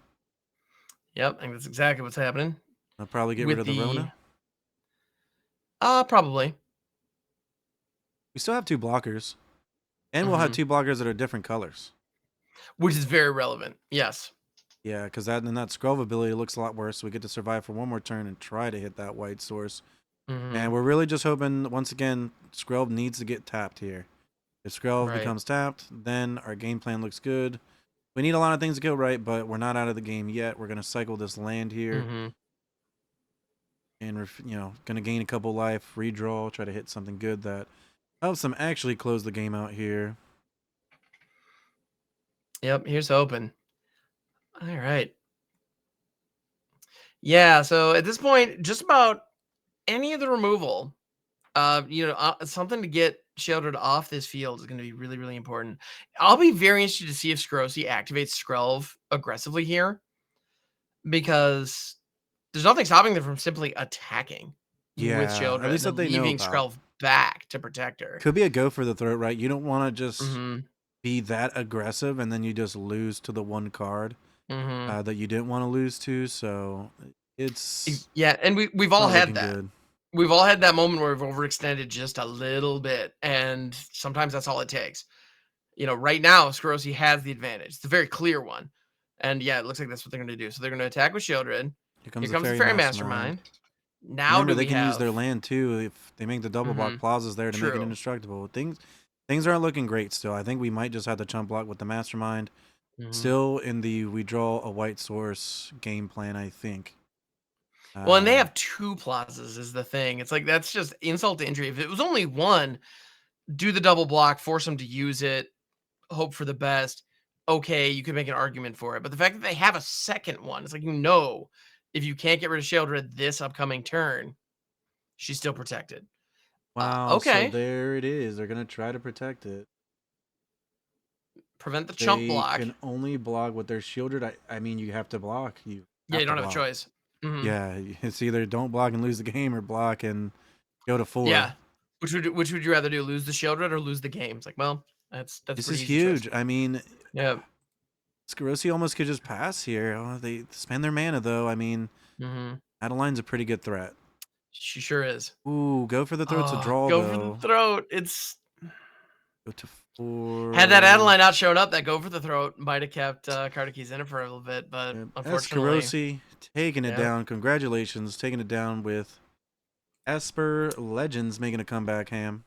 Yep, I think that's exactly what's happening I'll probably get rid with of the the Rona. probably. We still have 2 blockers, and we'll have Hmm. 2 blockers that are different colors. Which is very relevant. Yes. Yeah, because that Scroll ability looks a lot worse. So we get to survive for one more turn and try to hit that white source. Hmm. And we're really just hoping, once again, Skrelv needs to get tapped here. If Skrelv Right. becomes tapped, then our game plan looks good. We need a lot of things to go right, but we're not out of the game yet. We're going to cycle this land here. Mm-hmm. And we're, going to gain a couple life, redraw, try to hit something good that helps them actually close the game out here. Yep, here's hoping. All right. Yeah, so at this point, just about any of the removal, something to get Sheldred off this field is going to be really, really important. I'll be very interested to see if Scrosi activates Skrelv aggressively here, because there's nothing stopping them from simply attacking with Yeah, at Sheldred and least that then they know leaving about. Skrelv back to protect her. Could be a go for the throat, right? You don't want to just Mm-hmm. be that aggressive and then you just lose to the one card Mm-hmm. that you didn't want to lose to. So it's Yeah, and we've all not had looking that. good. We've all had that moment where we've overextended just a little bit, and sometimes that's all it takes. Right now, Skorosi has the advantage. It's a very clear one. And yeah, it looks like that's what they're going to do. So they're going to attack with Sheldred. Here Here comes the comes the Fairy Fairy Mastermind. Mastermind. Now Remember, do they we can use their have... land too if they make the double block Mhm. plazas there to make it True. indestructible. Things aren't looking great still. I think we might just have to chump block with the Mastermind. Mhm. Still in the we draw a white source game plan, I think. Well, and they have 2 plazas is the thing. It's like, that's just insult to injury. If it was only 1, do the double block, force them to use it, hope for the best. Okay, you could make an argument for it. But the fact that they have a second one, it's like, if you can't get rid of Sheldred this upcoming turn, she's still protected. Wow, so Okay. there it is. They're gonna try to protect it. Prevent the chump They block. can only block with their shielded. I mean, you have to block. You Yeah, have you to don't have a block. choice. Mhm. Yeah, it's either don't block and lose the game or block and go to 4. Yeah. Which would you rather do? Lose the Sheldred or lose the game? It's like, well, that's a This pretty is easy choice. huge. I mean, Yeah. Skorosi almost could just pass here. Oh, they spend their mana though. I mean, Mhm. Adeline's a pretty good threat. She sure is. Ooh, go for the throat to Oh, draw go for the though. throat. It's Go to Had that 4. Adeline not shown up, that go for the throat might have kept Kardakeys in it for a little bit, but That's unfortunately, Skorosi taking it yep. down. Congratulations, taking it down with Esper Legends making a comeback. Ham.